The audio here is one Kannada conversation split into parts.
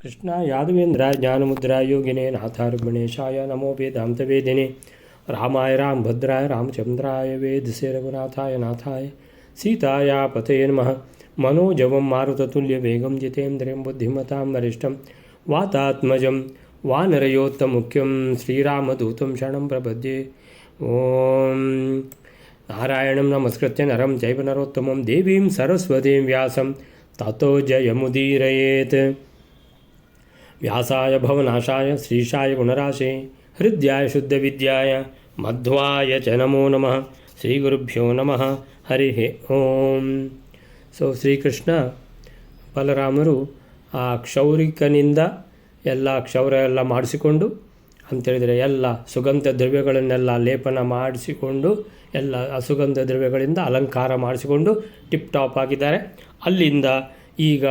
ಕೃಷ್ಣ ಯಾದವೇಂದ್ರ ಜ್ಞಾನಮುದ್ರಾಯ ಯೋಗಿನೇ ನಾಥಾರ್ಗಣೇಶಾಯ ನಮೋ ವೇದಾಂತವೇದಿನೇ ರಾಮಾಯ ರಾಮಭದ್ರಾಯ ರಾಮಚಂದ್ರಾಯ ವೇದಸೇ ರಘುನಾಥಾಯ ನಾಥಾಯ ಸೀತಾಯ ಪತಯೇ ನಮಃ ಮನೋಜವಂ ಮಾರುತತುಲ್ಯ ವೇಗಂ ಜಿತೇಂದ್ರಿಯಂ ಬುದ್ಧಿಮತಾಂ ವರಿಷ್ಠಂ ವಾತಾತ್ಮಜಂ ವಾನರಯೋತ್ತಮುಖ್ಯಂ ಶ್ರೀರಾಮದೂತಂ ಶರಣಂ ಪ್ರಪದ್ಯೆ. ಓಂ ನಾರಾಯಣಂ ನಮಸ್ಕೃತ್ಯ ನರಂ ಚೈವ ನರೋತ್ತಮಂ ದೇವೀಂ ಸರಸ್ವತೀಂ ವ್ಯಾಸಂ ತತೋ ಜಯಮುದೀರಯೇತ್. ವ್ಯಾಸಾಯ ಭವನಾಶಾಯ ಶ್ರೀಶಾಯ ಗುಣರಾಶೇ ಹೃದ್ಯಾಯ ಶುದ್ಧವಿದ್ಯಾಯ ಮಧ್ವಾಯ ಚ ನಮೋ ನಮಃ. ಶ್ರೀ ಗುರುಭ್ಯೋ ನಮಃ. ಹರಿ ಓಂ. ಶ್ರೀಕೃಷ್ಣ ಬಲರಾಮರು ಆ ಕ್ಷೌರಿಕನಿಂದ ಎಲ್ಲ ಕ್ಷೌರ ಎಲ್ಲ ಮಾಡಿಸಿಕೊಂಡು ಅಂಥೇಳಿದರೆ ಎಲ್ಲ ಸುಗಂಧ ದ್ರವ್ಯಗಳನ್ನೆಲ್ಲ ಲೇಪನ ಮಾಡಿಸಿಕೊಂಡು ಎಲ್ಲ ಸುಗಂಧ ದ್ರವ್ಯಗಳಿಂದ ಅಲಂಕಾರ ಮಾಡಿಸಿಕೊಂಡು ಟಿಪ್ ಟಾಪ್ ಆಗಿದ್ದಾರೆ. ಅಲ್ಲಿಂದ ಈಗ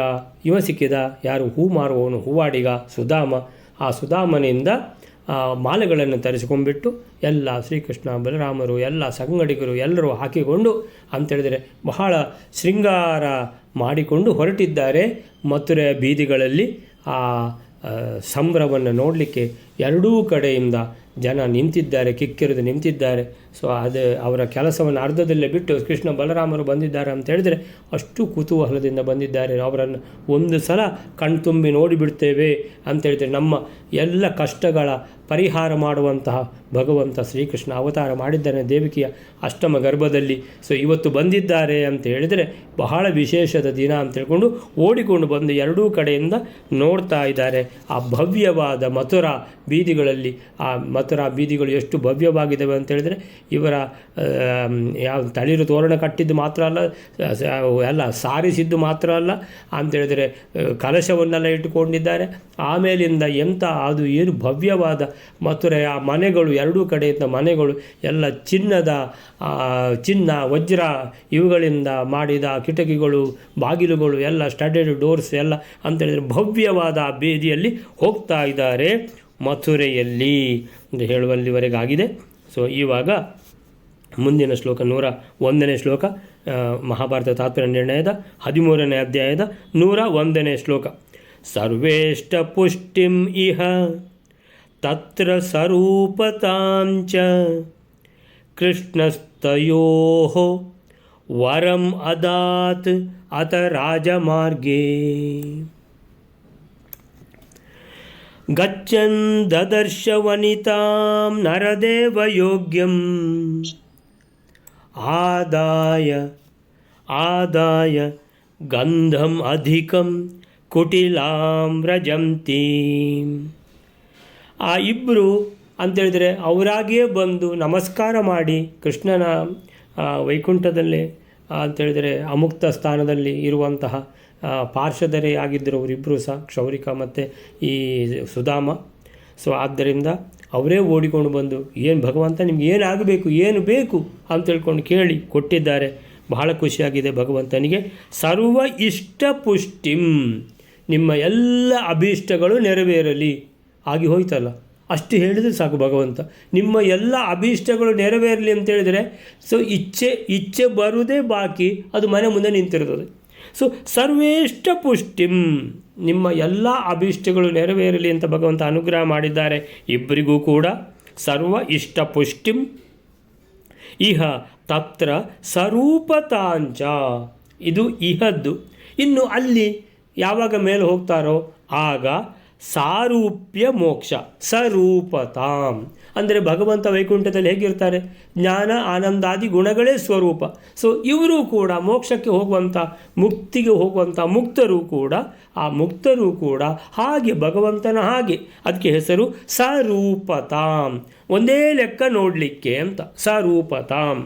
ಇವ ಸಿಕ್ಕಿದ, ಯಾರು ಹೂ ಮಾರುವವನು, ಹೂವಾಡಿಗ ಸುಧಾಮ. ಆ ಸುಧಾಮನಿಂದ ಮಾಲೆಗಳನ್ನು ತರಿಸಿಕೊಂಡ್ಬಿಟ್ಟು ಎಲ್ಲ ಶ್ರೀಕೃಷ್ಣ ಬಲರಾಮರು ಎಲ್ಲ ಸಂಗಡಿಗರು ಎಲ್ಲರೂ ಹಾಕಿಕೊಂಡು ಅಂಥೇಳಿದರೆ ಬಹಳ ಶೃಂಗಾರ ಮಾಡಿಕೊಂಡು ಹೊರಟಿದ್ದಾರೆ. ಮಥುರೆಯ ಬೀದಿಗಳಲ್ಲಿ ಆ ಸಂಭ್ರಮವನ್ನು ನೋಡಲಿಕ್ಕೆ ಎರಡೂ ಕಡೆಯಿಂದ ಜನ ನಿಂತಿದ್ದಾರೆ, ಕಿಕ್ಕಿರಿದು ನಿಂತಿದ್ದಾರೆ. ಅದು ಅವರ ಕೆಲಸವನ್ನು ಅರ್ಧದಲ್ಲೇ ಬಿಟ್ಟು ಕೃಷ್ಣ ಬಲರಾಮರು ಬಂದಿದ್ದಾರೆ ಅಂತ ಹೇಳಿದರೆ ಅಷ್ಟು ಕುತೂಹಲದಿಂದ ಬಂದಿದ್ದಾರೆ. ಅವರನ್ನು ಒಂದು ಸಲ ಕಣ್ತುಂಬಿ ನೋಡಿಬಿಡ್ತೇವೆ ಅಂತೇಳಿದರೆ ನಮ್ಮ ಎಲ್ಲ ಕಷ್ಟಗಳ ಪರಿಹಾರ ಮಾಡುವಂತಹ ಭಗವಂತ ಶ್ರೀಕೃಷ್ಣ ಅವತಾರ ಮಾಡಿದ್ದಾನೆ ದೇವಿಕಿಯ ಅಷ್ಟಮ ಗರ್ಭದಲ್ಲಿ. ಇವತ್ತು ಬಂದಿದ್ದಾರೆ ಅಂತ ಹೇಳಿದರೆ ಬಹಳ ವಿಶೇಷದ ದಿನ ಅಂತ ಹೇಳ್ಕೊಂಡು ಓಡಿಕೊಂಡು ಬಂದು ಎರಡೂ ಕಡೆಯಿಂದ ನೋಡ್ತಾ ಇದ್ದಾರೆ ಆ ಭವ್ಯವಾದ ಮಥುರಾ ಬೀದಿಗಳಲ್ಲಿ. ಆ ಮಥುರಾ ಬೀದಿಗಳು ಎಷ್ಟು ಭವ್ಯವಾಗಿದ್ದಾವೆ ಅಂತ ಹೇಳಿದರೆ ಇವರ ಯಾವ ತಳಿರು ತೋರಣ ಕಟ್ಟಿದ್ದು ಮಾತ್ರ ಅಲ್ಲ, ಎಲ್ಲ ಸಾರಿಸಿದ್ದು ಮಾತ್ರ ಅಲ್ಲ ಅಂತೇಳಿದರೆ ಕಲಶವನ್ನೆಲ್ಲ ಇಟ್ಟುಕೊಂಡಿದ್ದಾರೆ. ಆಮೇಲಿಂದ ಎಂಥ ಅದು ಏನು ಭವ್ಯವಾದ ಮಥುರೆಯ ಮನೆಗಳು, ಎರಡೂ ಕಡೆಯಿಂದ ಮನೆಗಳು ಎಲ್ಲ ಚಿನ್ನ ವಜ್ರ ಇವುಗಳಿಂದ ಮಾಡಿದ ಕಿಟಕಿಗಳು, ಬಾಗಿಲುಗಳು ಎಲ್ಲ ಸ್ಟಡೆಡ್ ಡೋರ್ಸ್ ಎಲ್ಲ ಅಂತೇಳಿದರೆ ಭವ್ಯವಾದ ಬೀದಿಯಲ್ಲಿ ಹೋಗ್ತಾ ಇದ್ದಾರೆ ಮಥುರೆಯಲ್ಲಿ ಅಂತ ಹೇಳುವಲ್ಲಿವರೆಗಾಗಿದೆ. ಇವಾಗ ಮುಂದಿನ ಶ್ಲೋಕ 101ನೇ ಶ್ಲೋಕ, ಮಹಾಭಾರತ ತಾತ್ಪರ್ಯ ನಿರ್ಣಯದ 13ನೇ ಅಧ್ಯಾಯದ 101ನೇ ಶ್ಲೋಕ. ಸರ್ವೇಷ್ಟ ಪುಷ್ಟಿಂ ಇಹ ತತ್ರ ಸ್ವರೂಪತಾಂಚ ಕೃಷ್ಣಸ್ತಯೋಃ ವರಂ ಅದಾತ್ ಅತ ರಾಜಮಾರ್ಗೇ ಗಚ್ಚನ್ ದದರ್ಶ ವನಿತಾಂ ನರದೇವ ಯೋಗ್ಯಂ ಆದಾಯ ಗಂಧಂ ಅಧಿಕಂ ಕುಟಿಲಾಂ ವ್ರಜಂತೀಂ. ಆ ಇಬ್ಬರು ಅಂತೇಳಿದರೆ ಅವರಾಗಿಯೇ ಬಂದು ನಮಸ್ಕಾರ ಮಾಡಿ ಕೃಷ್ಣನ ವೈಕುಂಠದಲ್ಲಿ ಅಂತೇಳಿದರೆ ಅಮುಕ್ತ ಸ್ಥಾನದಲ್ಲಿ ಇರುವಂತಹ ಪಾರ್ಶ್ವಧರೆ ಆಗಿದ್ದರು ಅವರಿಬ್ಬರು ಸಹ, ಕ್ಷೌರಿಕ ಮತ್ತು ಈ ಸುಧಾಮ. ಆದ್ದರಿಂದ ಅವರೇ ಓಡಿಕೊಂಡು ಬಂದು ಏನು ಭಗವಂತ ನಿಮ್ಗೆ ಏನಾಗಬೇಕು, ಏನು ಬೇಕು ಅಂತ ಹೇಳ್ಕೊಂಡು ಕೇಳಿ ಕೊಟ್ಟಿದ್ದಾರೆ. ಬಹಳ ಖುಷಿಯಾಗಿದೆ ಭಗವಂತನಿಗೆ. ಸರ್ವ ಇಷ್ಟ ಪುಷ್ಟಿಂ, ನಿಮ್ಮ ಎಲ್ಲ ಅಭೀಷ್ಟಗಳು ನೆರವೇರಲಿ. ಆಗಿ ಹೋಯ್ತಲ್ಲ, ಅಷ್ಟು ಹೇಳಿದರೆ ಸಾಕು ಭಗವಂತ. ನಿಮ್ಮ ಎಲ್ಲ ಅಭೀಷ್ಟಗಳು ನೆರವೇರಲಿ ಅಂತೇಳಿದರೆ ಇಚ್ಛೆ ಬರುವುದೇ ಬಾಕಿ, ಅದು ಮನೆ ಮುಂದೆ ನಿಂತಿರ್ತದೆ. ಸರ್ವೇಷ್ಟ ಪುಷ್ಟಿಂ, ನಿಮ್ಮ ಎಲ್ಲ ಅಭೀಷ್ಟಗಳು ನೆರವೇರಲಿ ಅಂತ ಭಗವಂತ ಅನುಗ್ರಹ ಮಾಡಿದ್ದಾರೆ ಇಬ್ಬರಿಗೂ ಕೂಡ. ಸರ್ವ ಇಷ್ಟ ಪುಷ್ಟಿಂ ಇಹ ತತ್ರ ಸ್ವರೂಪತಾಂಚ, ಇದು ಇಹದ್ದು. ಇನ್ನು ಅಲ್ಲಿ ಯಾವಾಗ ಮೇಲೆ ಹೋಗ್ತಾರೋ ಆಗ ಸಾರೂಪ್ಯ ಮೋಕ್ಷ. ಸ್ವರೂಪತಾಂ ಅಂದರೆ ಭಗವಂತ ವೈಕುಂಠದಲ್ಲಿ ಹೇಗಿರ್ತಾರೆ, ಜ್ಞಾನ ಆನಂದಾದಿ ಗುಣಗಳೇ ಸ್ವರೂಪ. ಇವರು ಕೂಡ ಮೋಕ್ಷಕ್ಕೆ ಹೋಗುವಂಥ, ಮುಕ್ತಿಗೆ ಹೋಗುವಂಥ ಮುಕ್ತರು ಕೂಡ, ಆ ಮುಕ್ತರು ಕೂಡ ಹಾಗೆ ಭಗವಂತನ ಹಾಗೆ. ಅದಕ್ಕೆ ಹೆಸರು ಸ್ವರೂಪತಾಂ, ಒಂದೇ ಲೆಕ್ಕ ನೋಡಲಿಕ್ಕೆ ಅಂತ ಸ್ವರೂಪತಾಂ.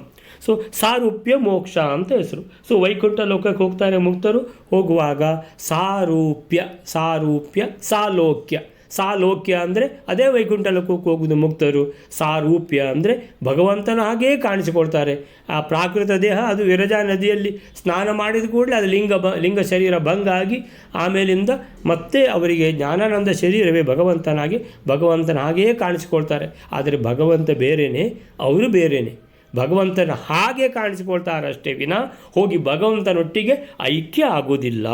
ಸಾರೂಪ್ಯ ಮೋಕ್ಷ ಅಂತ ಹೆಸರು. ವೈಕುಂಠ ಲೋಕಕ್ಕೆ ಹೋಗ್ತಾರೆ ಮುಕ್ತರು, ಹೋಗುವಾಗ ಸಾರೂಪ್ಯ ಸಾಲೋಕ್ಯ ಅಂದರೆ ಅದೇ ವೈಕುಂಠ ಲೋಕಕ್ಕೆ ಹೋಗುವುದು ಮುಕ್ತರು. ಸಾರೂಪ್ಯ ಅಂದರೆ ಭಗವಂತನ ಹಾಗೆಯೇ ಕಾಣಿಸಿಕೊಳ್ತಾರೆ. ಆ ಪ್ರಾಕೃತ ದೇಹ ಅದು ವಿರಜಾ ನದಿಯಲ್ಲಿ ಸ್ನಾನ ಮಾಡಿದ ಕೂಡಲೇ ಅದು ಲಿಂಗ ಶರೀರ ಭಂಗ ಆಗಿ ಆಮೇಲಿಂದ ಮತ್ತೆ ಅವರಿಗೆ ಜ್ಞಾನಾನಂದ ಶರೀರವೇ ಭಗವಂತನ ಹಾಗೆಯೇ ಕಾಣಿಸಿಕೊಳ್ತಾರೆ. ಆದರೆ ಭಗವಂತ ಬೇರೆಯೇ, ಅವರು ಬೇರೆಯೇ. ಭಗವಂತನ ಹಾಗೆ ಕಾಣಿಸಿಕೊಳ್ತಾರಷ್ಟೇ ವಿನ ಹೋಗಿ ಭಗವಂತನೊಟ್ಟಿಗೆ ಐಕ್ಯ ಆಗೋದಿಲ್ಲ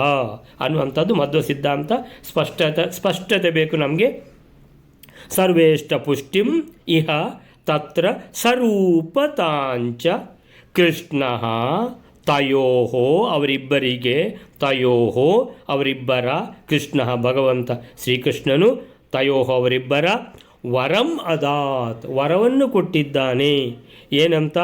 ಅನ್ನುವಂಥದ್ದು ಮಧ್ವ ಸಿದ್ಧಾಂತ. ಸ್ಪಷ್ಟತೆ ಬೇಕು ನಮಗೆ. ಸರ್ವೇಷ್ಟ ಪುಷ್ಟಿಂ ಇಹ ತತ್ರ ಸ್ವರೂಪತಾಂಚ ಕೃಷ್ಣ ತಯೋಹೋ ಅವರಿಬ್ಬರಿಗೆ, ತಯೋಹೋ ಅವರಿಬ್ಬರ, ಕೃಷ್ಣ ಭಗವಂತ ಶ್ರೀಕೃಷ್ಣನು, ತಯೋಹೋ ಅವರಿಬ್ಬರ ವರಂ ಅದಾತ್ ವರವನ್ನು ಕೊಟ್ಟಿದ್ದಾನೆ. ಏನಂತ?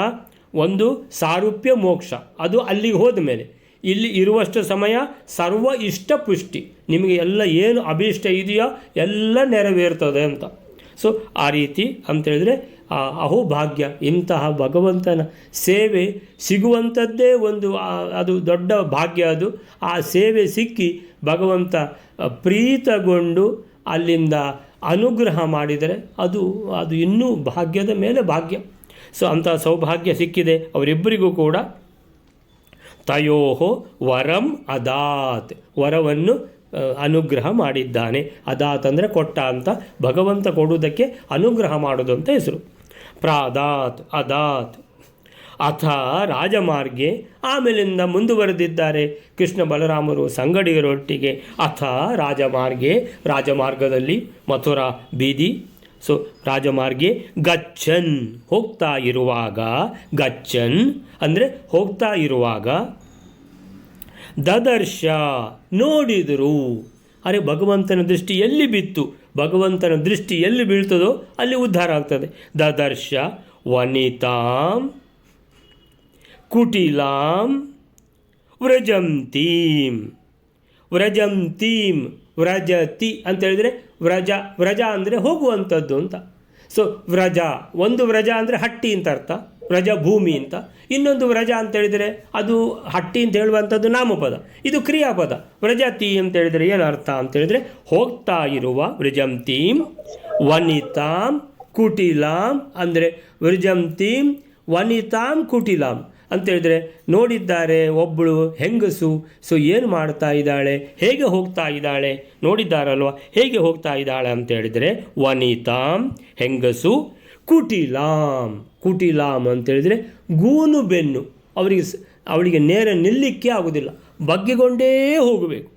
ಒಂದು ಸಾರೂಪ್ಯ ಮೋಕ್ಷ, ಅದು ಅಲ್ಲಿಗೆ ಹೋದ ಮೇಲೆ. ಇಲ್ಲಿ ಇರುವಷ್ಟು ಸಮಯ ಸರ್ವ ಇಷ್ಟ ಪುಷ್ಟಿ, ನಿಮಗೆ ಎಲ್ಲ ಏನು ಅಭೀಷ್ಟ ಇದೆಯೋ ಎಲ್ಲ ನೆರವೇರ್ತದೆ ಅಂತ. ಸೊ ಆ ರೀತಿ ಅಂತೇಳಿದರೆ ಅಹೋಭಾಗ್ಯ, ಇಂತಹ ಭಗವಂತನ ಸೇವೆ ಸಿಗುವಂಥದ್ದೇ ಒಂದು ಅದು ದೊಡ್ಡ ಭಾಗ್ಯ. ಅದು ಆ ಸೇವೆ ಸಿಕ್ಕಿ ಭಗವಂತ ಪ್ರೀತಗೊಂಡು ಅಲ್ಲಿಂದ ಅನುಗ್ರಹ ಮಾಡಿದರೆ ಅದು ಇನ್ನೂ ಭಾಗ್ಯದ ಮೇಲೆ ಭಾಗ್ಯ. ಸೊ ಅಂಥ ಸೌಭಾಗ್ಯ ಸಿಕ್ಕಿದೆ ಅವರಿಬ್ಬರಿಗೂ ಕೂಡ. ತಯೋಹೋ ವರಂ ಅದಾತ್ ವರವನ್ನು ಅನುಗ್ರಹ ಮಾಡಿದ್ದಾನೆ. ಅದಾತ್ ಅಂದರೆ ಕೊಟ್ಟ ಅಂತ, ಭಗವಂತ ಕೊಡುವುದಕ್ಕೆ ಅನುಗ್ರಹ ಮಾಡೋದು ಅಂತ ಹೆಸರು. ಪ್ರಾದಾತ್ ಅದಾತ್ ಅಥ ರಾಜಮಾರ್ಗೆ, ಆಮೇಲಿಂದ ಮುಂದುವರೆದಿದ್ದಾರೆ ಕೃಷ್ಣ ಬಲರಾಮರು ಸಂಗಡಿಗರೊಟ್ಟಿಗೆ. ಅಥ ರಾಜಮಾರ್ಗೆ, ರಾಜಮಾರ್ಗದಲ್ಲಿ ಮಥುರಾ ಬೀದಿ. ಸೊ ರಾಜಮಾರ್ಗೆ ಗಚ್ಚನ್ ಹೋಗ್ತಾ ಇರುವಾಗ, ಗಚ್ಚನ್ ಅಂದರೆ ಹೋಗ್ತಾ ಇರುವಾಗ, ದದರ್ಶ ನೋಡಿದರು. ಅರೆ ಭಗವಂತನ ದೃಷ್ಟಿ ಎಲ್ಲಿ ಬಿತ್ತು? ಭಗವಂತನ ದೃಷ್ಟಿ ಎಲ್ಲಿ ಬೀಳ್ತದೋ ಅಲ್ಲಿ ಉದ್ಧಾರ ಆಗ್ತದೆ. ದದರ್ಶ ವನಿತಾಂ ಕುಟಿಲಾಂ ವ್ರಜಂತೀಂ. ವ್ರಜಂತೀಂ ವ್ರಜತಿ ಅಂತ ಹೇಳಿದರೆ ವ್ರಜ ಅಂದರೆ ಹೋಗುವಂಥದ್ದು ಅಂತ. ಸೊ ವ್ರಜ, ಒಂದು ವ್ರಜ ಅಂದರೆ ಹಟ್ಟಿ ಅಂತ ಅರ್ಥ, ವ್ರಜ ಭೂಮಿ ಅಂತ. ಇನ್ನೊಂದು ವ್ರಜ ಅಂತ ಹೇಳಿದರೆ ಅದು ಹಟ್ಟಿ ಅಂತ ಹೇಳುವಂಥದ್ದು ನಾಮಪದ, ಇದು ಕ್ರಿಯಾಪದ. ವ್ರಜತಿ ಅಂತ ಹೇಳಿದರೆ ಏನು ಅರ್ಥ ಅಂತ ಹೇಳಿದರೆ ಹೋಗ್ತಾ ಇರುವ. ವ್ರಜಂತೀಂ ವನಿತಾಂ ಕುಟಿಲಾಂ ಅಂದರೆ ವ್ರಜಂತೀಂ ವನಿತಾಂ ಕುಟಿಲಾಂ ಅಂತ ಹೇಳಿದರೆ ನೋಡಿದ್ದಾರೆ ಒಬ್ಬಳು ಹೆಂಗಸು. ಸೊ ಏನು ಮಾಡ್ತಾ ಇದ್ದಾಳೆ, ಹೇಗೆ ಹೋಗ್ತಾ ಇದ್ದಾಳೆ ನೋಡಿದ್ದಾರಲ್ವ, ಹೇಗೆ ಹೋಗ್ತಾ ಇದ್ದಾಳೆ ಅಂತ ಹೇಳಿದರೆ ವನಿತಾಂ ಹೆಂಗಸು, ಕುಟಿಲಾಂ ಕುಟಿಲಾಂ ಅಂತೇಳಿದರೆ ಗೂನು ಬೆನ್ನು, ಅವಳಿಗೆ ನೇರ ನಿಲ್ಲಕ್ಕೆ ಆಗೋದಿಲ್ಲ, ಬಗ್ಗಿಕೊಂಡೇ ಹೋಗಬೇಕು.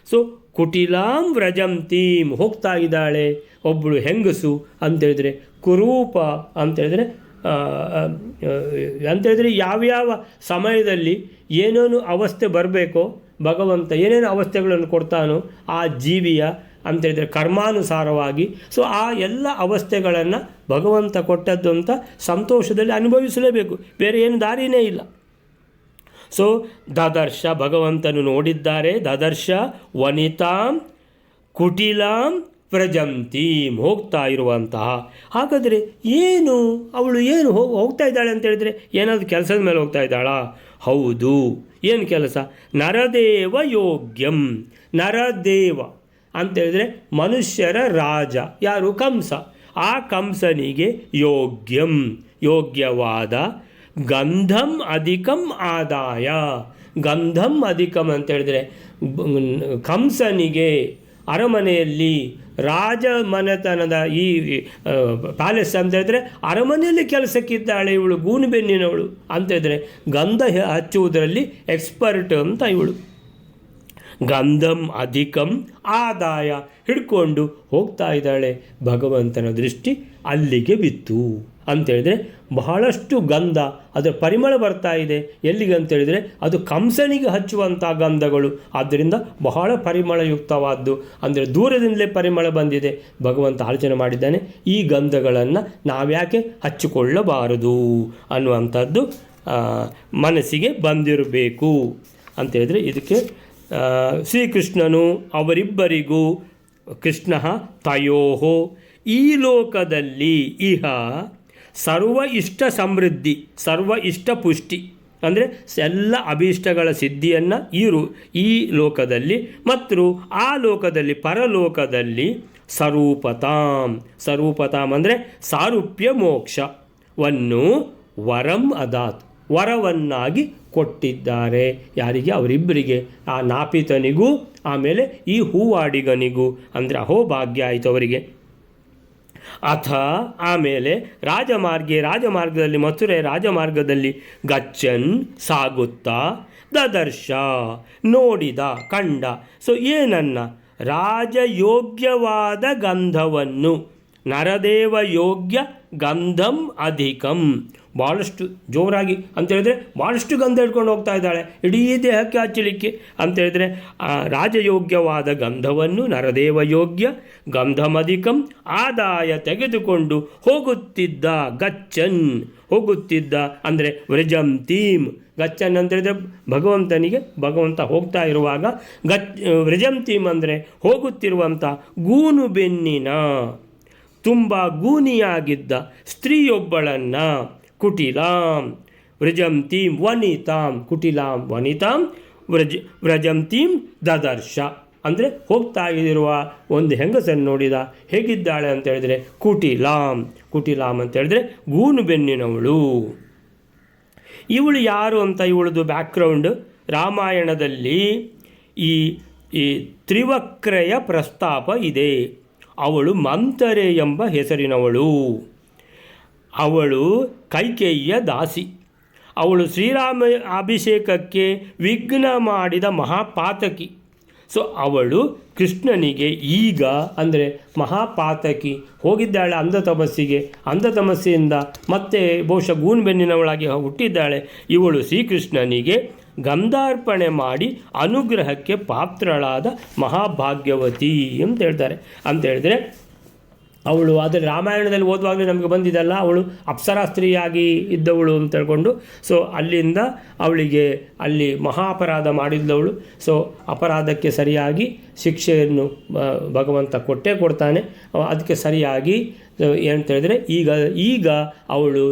ಸೊ ಕುಟಿಲಾಂ ವ್ರಜಂತೀಂ ಹೋಗ್ತಾ ಇದ್ದಾಳೆ ಒಬ್ಬಳು ಹೆಂಗಸು ಅಂತೇಳಿದರೆ. ಕುರೂಪ ಅಂತೇಳಿದರೆ ಅಂತೇಳಿದರೆ ಯಾವ್ಯಾವ ಸಮಯದಲ್ಲಿ ಏನೇನು ಅವಸ್ಥೆ ಬರಬೇಕೋ ಭಗವಂತ ಏನೇನು ಅವಸ್ಥೆಗಳನ್ನು ಕೊಡ್ತಾನೋ ಆ ಜೀವಿಯ ಅಂತೇಳಿದರೆ ಕರ್ಮಾನುಸಾರವಾಗಿ. ಸೊ ಆ ಎಲ್ಲ ಅವಸ್ಥೆಗಳನ್ನು ಭಗವಂತ ಕೊಟ್ಟದ್ದು ಅಂತ ಸಂತೋಷದಲ್ಲಿ ಅನುಭವಿಸಲೇಬೇಕು, ಬೇರೆ ಏನು ದಾರಿಯೇ ಇಲ್ಲ. ಸೊ ದದರ್ಶ ಭಗವಂತನು ನೋಡಿದ್ದಾರೆ. ದದರ್ಶ ವನಿತಾಂ ಕುಟಿಲಾಂ ವ್ರಜಂತೀಂ ಹೋಗ್ತಾ ಇರುವಂತಹ. ಹಾಗಾದರೆ ಏನು ಅವಳು ಏನು ಹೋಗ್ತಾ ಇದ್ದಾಳೆ ಅಂತ ಹೇಳಿದರೆ ಏನಾದರೂ ಕೆಲಸದ ಮೇಲೆ ಹೋಗ್ತಾ ಇದ್ದಾಳಾ? ಹೌದು. ಏನು ಕೆಲಸ? ನರದೇವ ಯೋಗ್ಯಂ. ನರದೇವ ಅಂತೇಳಿದರೆ ಮನುಷ್ಯರ ರಾಜ ಯಾರು? ಕಂಸ. ಆ ಕಂಸನಿಗೆ ಯೋಗ್ಯಂ ಯೋಗ್ಯವಾದ ಗಂಧಂ ಅಧಿಕಂ ಆದಾಯ. ಗಂಧಂ ಅಧಿಕಂ ಅಂತೇಳಿದರೆ ಕಂಸನಿಗೆ ಅರಮನೆಯಲ್ಲಿ ರಾಜಮನೆತನದ ಈ ಪ್ಯಾಲೇಸ್ ಅಂತ ಹೇಳಿದ್ರೆ ಅರಮನೆಯಲ್ಲಿ ಕೆಲಸಕ್ಕಿದ್ದಾಳೆ ಇವಳು, ಗೂನುಬೆನ್ನಿನವಳು ಅಂತೇಳಿದರೆ ಗಂಧ ಹಚ್ಚುವುದರಲ್ಲಿ ಎಕ್ಸ್ಪರ್ಟ್ ಅಂತ ಇವಳು. ಗಂಧಂ ಅಧಿಕಂ ಆದಾಯ ಹಿಡ್ಕೊಂಡು ಹೋಗ್ತಾ ಇದ್ದಾಳೆ. ಭಗವಂತನ ದೃಷ್ಟಿ ಅಲ್ಲಿಗೆ ಬಿತ್ತು ಅಂತೇಳಿದರೆ ಬಹಳಷ್ಟು ಗಂಧ, ಅದರ ಪರಿಮಳ ಬರ್ತಾ ಇದೆ. ಎಲ್ಲಿಗೆ ಅಂತೇಳಿದರೆ ಅದು ಕಂಸನಿಗೆ ಹಚ್ಚುವಂಥ ಗಂಧಗಳು, ಆದ್ದರಿಂದ ಬಹಳ ಪರಿಮಳಯುಕ್ತವಾದ್ದು. ಅಂದರೆ ದೂರದಿಂದಲೇ ಪರಿಮಳ ಬಂದಿದೆ. ಭಗವಂತ ಆಲೋಚನೆ ಮಾಡಿದ್ದಾನೆ, ಈ ಗಂಧಗಳನ್ನು ನಾವ್ಯಾಕೆ ಹಚ್ಚಿಕೊಳ್ಳಬಾರದು ಅನ್ನುವಂಥದ್ದು ಮನಸ್ಸಿಗೆ ಬಂದಿರಬೇಕು ಅಂತೇಳಿದರೆ ಇದಕ್ಕೆ ಶ್ರೀಕೃಷ್ಣನು ಅವರಿಬ್ಬರಿಗೂ ಕೃಷ್ಣ ತಯೋಹೋ ಈ ಲೋಕದಲ್ಲಿ ಇಹ ಸರ್ವ ಇಷ್ಟ ಸಮೃದ್ಧಿ, ಸರ್ವ ಇಷ್ಟ ಪುಷ್ಟಿ ಅಂದರೆ ಎಲ್ಲ ಅಭೀಷ್ಟಗಳ ಸಿದ್ಧಿಯನ್ನು ಈ ಲೋಕದಲ್ಲಿ ಮತ್ತು ಆ ಲೋಕದಲ್ಲಿ ಪರಲೋಕದಲ್ಲಿ ಸ್ವರೂಪತಾಂ. ಸ್ವರೂಪತಾಂ ಅಂದರೆ ಸಾರೂಪ್ಯ ಮೋಕ್ಷವನ್ನು ವರಂ ಅದಾತ್ ವರವನ್ನಾಗಿ ಕೊಟ್ಟಿದ್ದಾರೆ. ಯಾರಿಗೆ? ಅವರಿಬ್ಬರಿಗೆ, ಆ ನಾಪಿತನಿಗೂ ಆಮೇಲೆ ಈ ಹೂವಾಡಿಗನಿಗೂ. ಅಂದರೆ ಅಹೋಭಾಗ್ಯ ಆಯಿತು ಅವರಿಗೆ. ಅಥ ಆಮೇಲೆ ರಾಜಮಾರ್ಗದಲ್ಲಿ ಮಥುರೆ ರಾಜಮಾರ್ಗದಲ್ಲಿ ಗಚ್ಚನ್ ಸಾಗುತ್ತಾ ದದರ್ಶ ನೋಡಿದ ಕಂಡ. ಸೊ ಏನನ್ನ? ರಾಜಯೋಗ್ಯವಾದ ಗಂಧವನ್ನು, ನರದೇವ ಯೋಗ್ಯ ಗಂಧಂ ಅಧಿಕಂ, ಭಾಳಷ್ಟು ಜೋರಾಗಿ ಅಂತೇಳಿದರೆ ಭಾಳಷ್ಟು ಗಂಧ ಹಿಡ್ಕೊಂಡು ಹೋಗ್ತಾ ಇದ್ದಾಳೆ ಇಡೀ ದೇಹಕ್ಕೆ ಹಚ್ಚಲಿಕ್ಕೆ ಅಂತೇಳಿದರೆ ರಾಜಯೋಗ್ಯವಾದ ಗಂಧವನ್ನು, ನರದೇವ ಯೋಗ್ಯ ಗಂಧಮಧಿಕಂ ಆದಾಯ ತೆಗೆದುಕೊಂಡು ಹೋಗುತ್ತಿದ್ದ. ಗಚ್ಚನ್ ಹೋಗುತ್ತಿದ್ದ ಅಂದರೆ ವ್ರಜಂತೀಂ. ಗಚ್ಚನ್ ಅಂತೇಳಿದರೆ ಭಗವಂತ ಹೋಗ್ತಾ ಇರುವಾಗ ವ್ರಜಂತೀಂ ಅಂದರೆ ಹೋಗುತ್ತಿರುವಂಥ ಗೂನು ಬೆನ್ನಿನ ತುಂಬ ಗೂನಿಯಾಗಿದ್ದ ಸ್ತ್ರೀಯೊಬ್ಬಳನ್ನು ಕುಟಿಲಾಂ ವ್ರಜಂತೀಂ ವನಿತಾಂ, ಕುಟಿಲಾಂ ವನಿತಾಂ ವ್ರಜಂತೀಂ ದದರ್ಶ ಅಂದರೆ ಹೋಗ್ತಾ ಇರುವ ಒಂದು ಹೆಂಗಸನ್ನು ನೋಡಿದ. ಹೇಗಿದ್ದಾಳೆ ಅಂತ ಹೇಳಿದರೆ ಕುಟಿಲಾಂ ಅಂತ ಹೇಳಿದ್ರೆ ಗೂನು ಬೆನ್ನಿನವಳು. ಇವಳು ಯಾರು ಅಂತ ಇವಳದು ಬ್ಯಾಕ್ಗ್ರೌಂಡ್ ರಾಮಾಯಣದಲ್ಲಿ ಈ ತ್ರಿವಕ್ರೆಯ ಪ್ರಸ್ತಾಪ ಇದೆ. ಅವಳು ಮಂತರೆ ಎಂಬ ಹೆಸರಿನವಳು. ಅವಳು ಕೈಕೇಯಿಯ ದಾಸಿ. ಅವಳು ಶ್ರೀರಾಮ ಅಭಿಷೇಕಕ್ಕೆ ವಿಘ್ನ ಮಾಡಿದ ಮಹಾಪಾತಕಿ. ಸೊ ಅವಳು ಕೃಷ್ಣನಿಗೆ ಈಗ ಅಂದರೆ ಮಹಾಪಾತಕಿ ಹೋಗಿದ್ದಾಳೆ ಅಂಧತಮಸ್ಸೆಯಿಂದ ಮತ್ತೆ ಬಹುಶಃ ಗೂನ್ಬೆನ್ನಿನವಳಾಗಿ ಹುಟ್ಟಿದ್ದಾಳೆ. ಇವಳು ಶ್ರೀಕೃಷ್ಣನಿಗೆ ಗಂಧಾರ್ಪಣೆ ಮಾಡಿ ಅನುಗ್ರಹಕ್ಕೆ ಪಾತ್ರಳಾದ ಮಹಾಭಾಗ್ಯವತಿ ಅಂತ ಹೇಳ್ತಾರೆ. ಅಂತೇಳಿದರೆ ಅವಳು ಆದರೆ ರಾಮಾಯಣದಲ್ಲಿ ಓದುವಾಗಲೇ ನಮಗೆ ಬಂದಿದ್ದಲ್ಲ, ಅವಳು ಅಪ್ಸರಾ ಸ್ತ್ರೀಯಾಗಿ ಇದ್ದವಳು ಅಂತ ಹೇಳ್ಕೊಂಡು. ಸೊ ಅಲ್ಲಿಂದ ಅವಳಿಗೆ ಅಲ್ಲಿ ಮಹಾ ಅಪರಾಧ ಮಾಡಿದ್ದವಳು. ಸೊ ಅಪರಾಧಕ್ಕೆ ಸರಿಯಾಗಿ ಶಿಕ್ಷೆಯನ್ನು ಭಗವಂತ ಕೊಡ್ತಾನೆ. ಅದಕ್ಕೆ ಸರಿಯಾಗಿ ಏನಂತ ಹೇಳಿದರೆ ಈಗ ಅವಳು